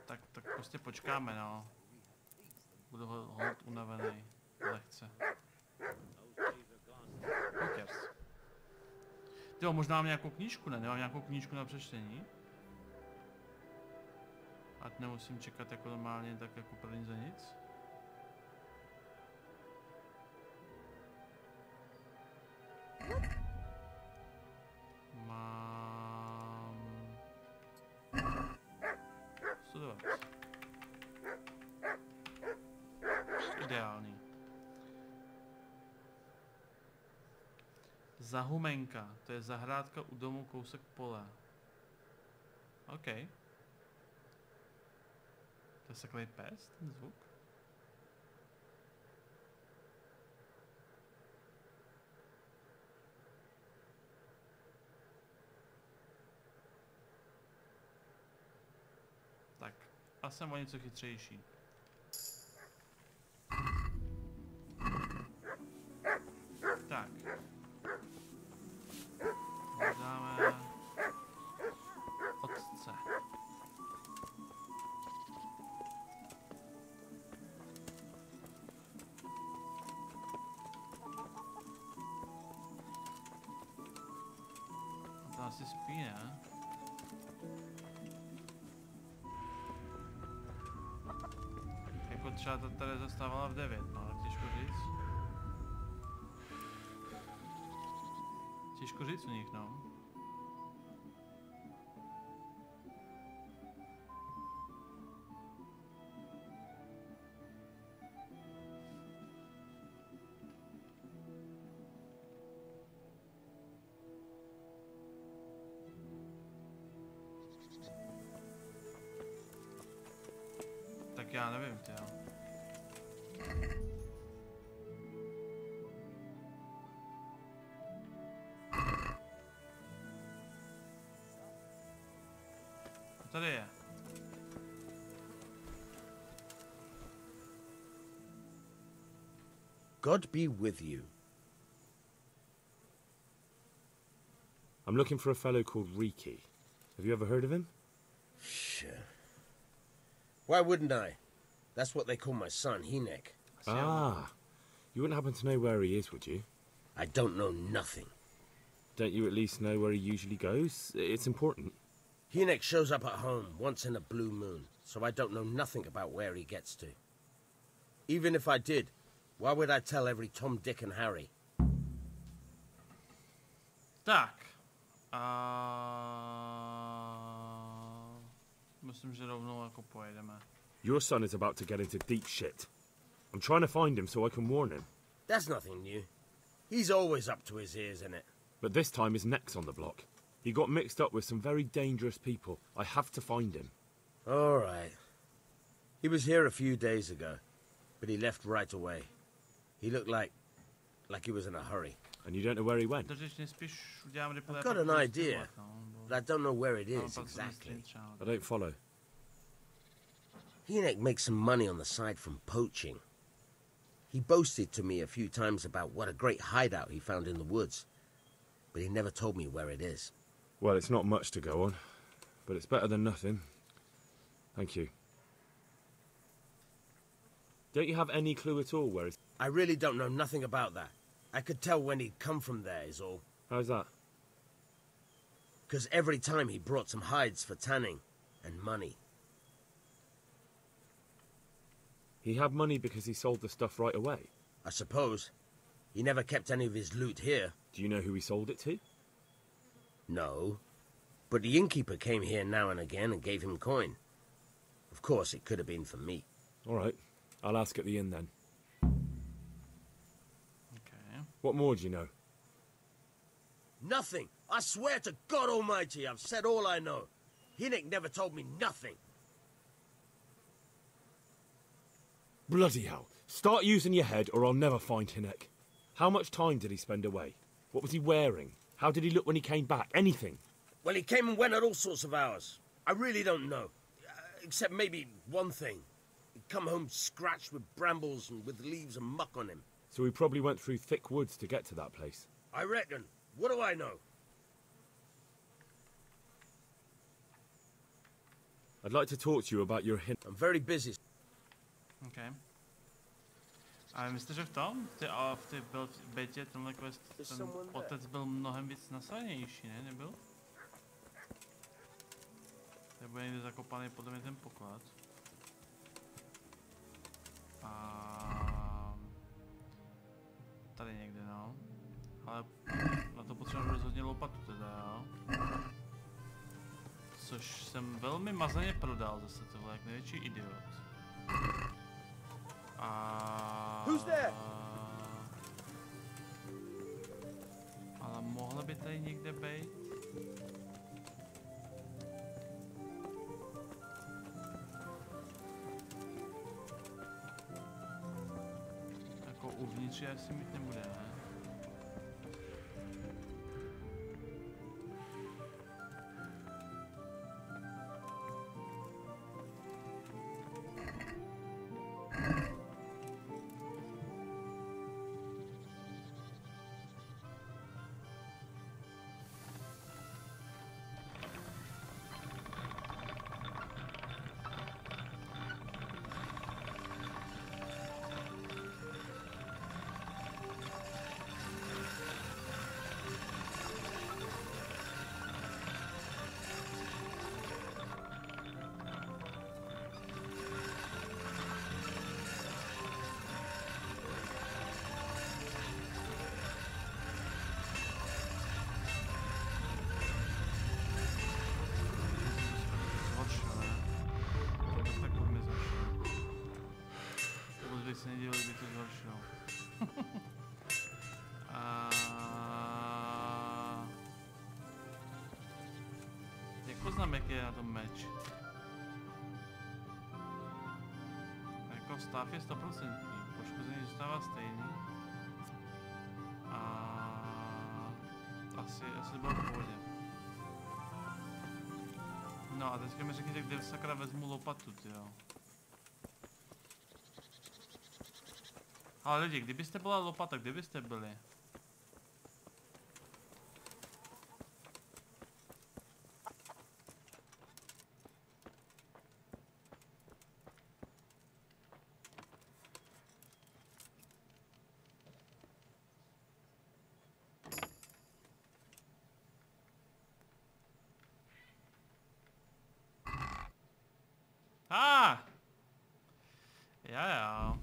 Tak prostě počkáme, no. Budu hold unavený. Lehce. Tyjo, možná mám nějakou knížku, ne? Nemám nějakou knížku na přečtení? Ať nemusím čekat jako normálně, tak jako první za nic. Mám... Studovat. Ideální. Zahumenka, to je zahrádka u domu kousek pole. OK. To je takový pes, ten zvuk? Tak, a jsem o něco chytřejší. Tak. Dáme otce. To asi spí, ne? Jako třeba to tady zastávala v 9, no, ale těžko říct. Těžko říct u nich, no. Tak já nevím, tyjo. Tady je. God be with you. I'm looking for a fellow called Diky. Have you ever heard of him? Sure. Why wouldn't I? That's what they call my son, Hinek. Ah. You wouldn't happen to know where he is, would you? I don't know nothing. Don't you at least know where he usually goes? It's important. Hinek shows up at home once in a blue moon, so I don't know nothing about where he gets to. Even if I did, why would I tell every Tom, Dick and Harry? Tak. Myslím, že rovnou jako pojedeme. Your son is about to get into deep shit. I'm trying to find him so I can warn him. That's nothing new. He's always up to his ears in it. But this time his neck's on the block. He got mixed up with some very dangerous people. I have to find him. All right. He was here a few days ago, but he left right away. He looked like he was in a hurry. And you don't know where he went? I've got an idea, but I don't know where it is exactly. I don't follow. Hinek makes some money on the side from poaching. He boasted to me a few times about what a great hideout he found in the woods. but he never told me where it is. Well, it's not much to go on, but it's better than nothing. Thank you. Don't you have any clue at all where it's... I really don't know nothing about that. I could tell when he'd come from there, is all. How's that? Because every time he brought some hides for tanning, and money. He had money because he sold the stuff right away? I suppose. He never kept any of his loot here. Do you know who he sold it to? No. But the innkeeper came here now and again and gave him coin. Of course, it could have been for me. All right. I'll ask at the inn then. Okay. What more do you know? Nothing. I swear to God Almighty, I've said all I know. Hinnick never told me nothing. Bloody hell. Start using your head or I'll never find Hinnick. How much time did he spend away? What was he wearing? How did he look when he came back? Anything? Well, he came and went at all sorts of hours. I really don't know. Except maybe one thing. He'd come home scratched with brambles and with leaves and muck on him. So he probably went through thick woods to get to that place. I reckon. What do I know? I'd like to talk to you about your hint. I'm very busy. Okay. A myslíte, že v té betě tenhle quest, ten otec byl mnohem víc nasaděnější, ne? Nebyl? Nebo je někde zakopaný podle mě ten poklad. A tady někde, no. Ale na to potřebuji rozhodně lopatu teda, jo. Což jsem velmi mazaně prodal zase tohle, jak největší idiot. Who's there? Ale mohla by tady někde být? Jako uvnitř asi mít nebude, ne? Se nedívali, by to zhoršilo. Jak poznám, jak je na tom meč? Jako stav je 100%, poškození zůstává stejný. A asi bylo v pohodě. No a teďka mi řekněte, kde sakra vezmu lopatu, tyjo. Ale lidi, kdybyste byla lopata, kde byste byli? Ja.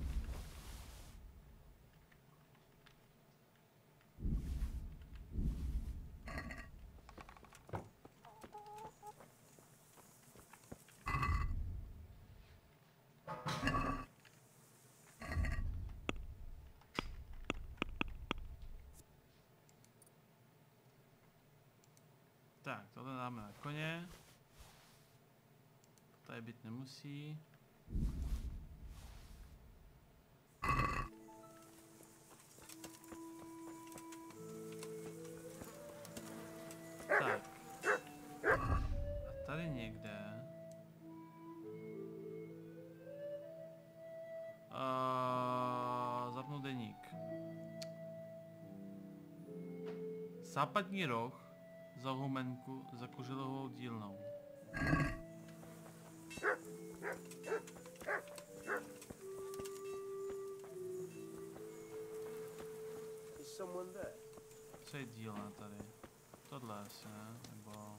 Tak, tohle dáme na koně. Tady být nemusí. Tak. A tady někde. Zapnu deník. Západní roh za Humenku za koželovou dílnou. Co je dílna tady? Tohle asi, ne? Nebo...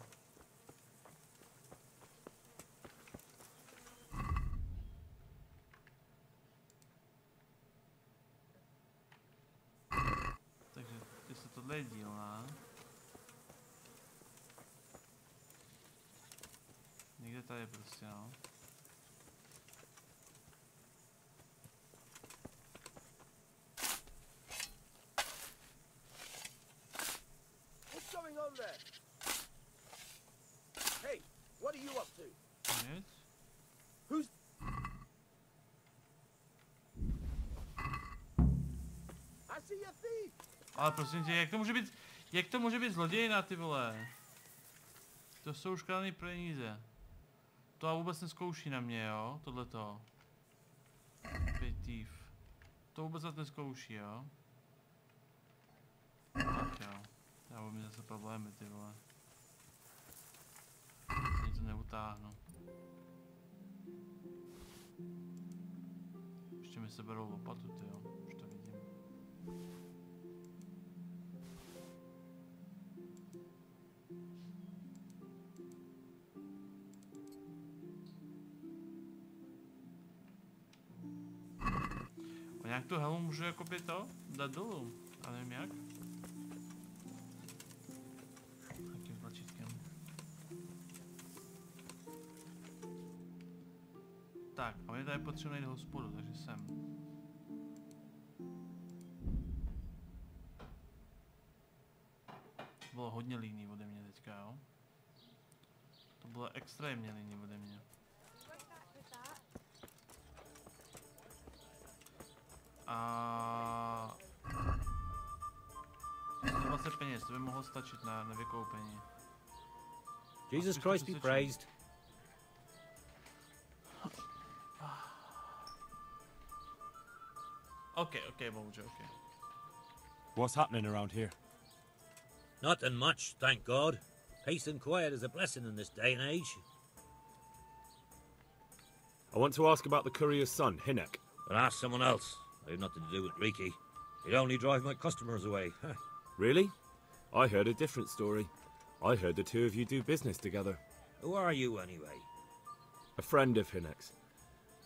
Takže jestli tohle je dílna... Někde tady prostě, no. What's going on there? Hey, what are you up to? Nic. Who's... I see a thief. Ale prosím tě, jak to může být zlodějina, ty vole? To jsou už kradený peníze. To a vůbec neskouší na mě, jo? Tohleto. Thief. To vůbec neskouší, jo? Tak jo. Já budu mít zase problémy, ty vole. Ani to neutáhnu. Ještě mi seberou lopatu, ty jo. Už to vidím. A nějak tu helmu můžu jakoby to dát dolů, a nevím jak. Takým tlačítkem. Tak, a mě tady potřebuji najít hospodu, takže sem. To bylo hodně líný ode mě teďka, jo. To bylo extrémně líný ode mě. A 120 peněz, to by mohlo stačit na vykoupení. Jesus Christ be praised. Okay, bohužel, okay. What's happening around here? Nothing much, thank God. Peace and quiet is a blessing in this day and age. I want to ask about the courier's son, Hinek. But ask someone else. I have nothing to do with Riki. He'd only drive my customers away. Really? I heard a different story. I heard the two of you do business together. Who are you, anyway? A friend of Hinek's.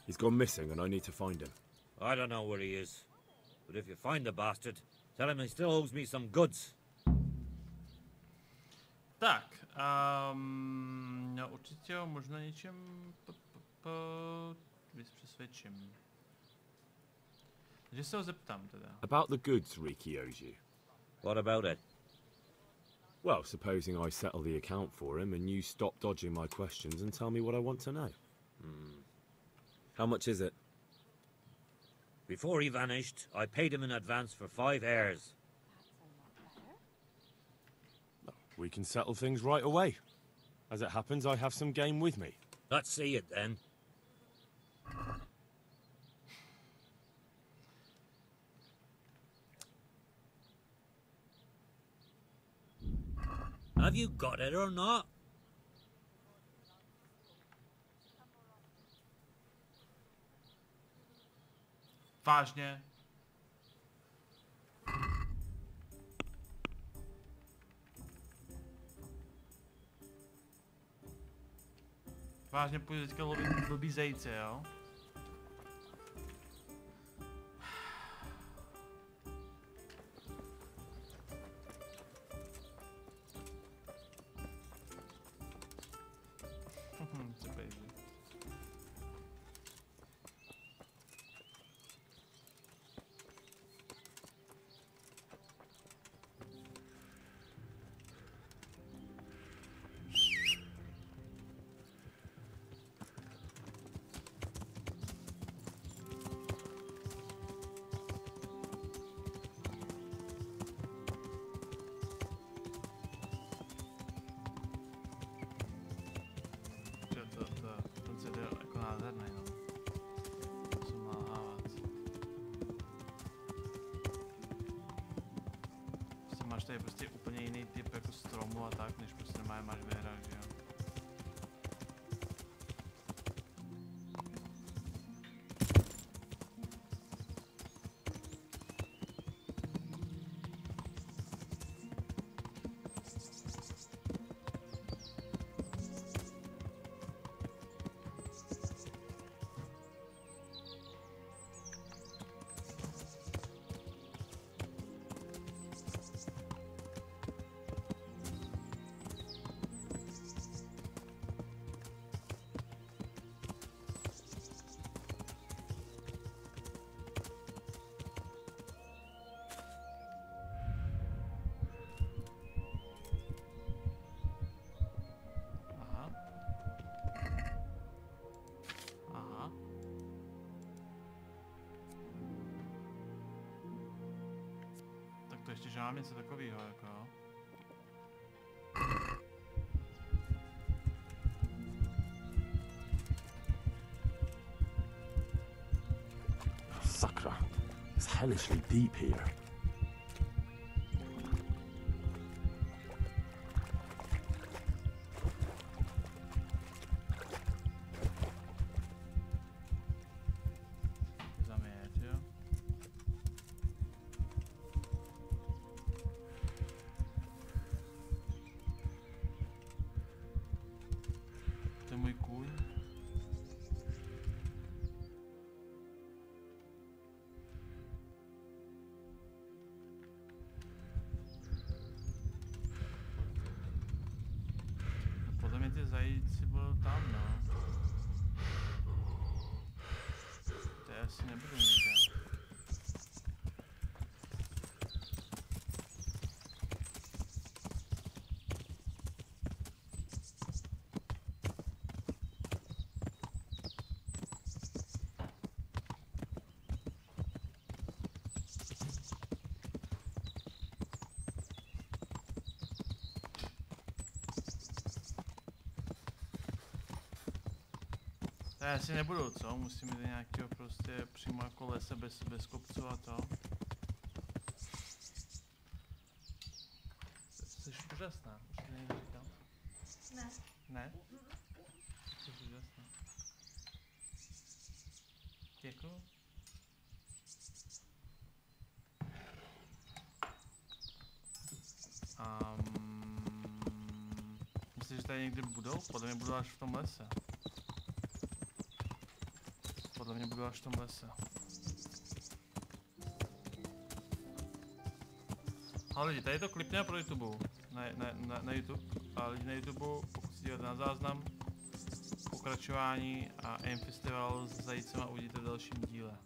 He's gone missing and I need to find him. I don't know where he is. But if you find the bastard, tell him he still owes me some goods. Tak, no určitě ho možná něčem přesvědčím. Takže se ho zeptám teda. About the goods Riki owes you. What about it? Well, supposing I settle the account for him and you stop dodging my questions and tell me what I want to know. How much is it? Before he vanished, I paid him in advance for 5 heirs. We can settle things right away. As it happens, I have some game with me. Let's see it then. Have you got it or not? Vážně? Vážně půjdu teďka lovit blbý zejce, jo? máš tady prostě úplně jiný typ jako stromu a tak, než prostě máš ve hrách, že jo. To ještě žádám něco takového, jako jo. Sakra, it's hellishly deep here. Ty zajíci budou tam, no. To já asi nebudu nikde. Já asi nebudu, co? Musím jít do nějakého prostě přímo jako lese bez kopců a to. Jsi úžasná, už to někdo říkal? Ne. Ne? Jsi úžasná. Děkuju. Myslíš, že tady někdy budou? Podle mě budou až v tom lese. Podle mě budu až v tom lese. Ale lidi, tady to klipne pro YouTube. Na YouTube. A lidi na YouTube, pokud si díváte na záznam, pokračování a aim festival s zajícema uvidíte v dalším díle.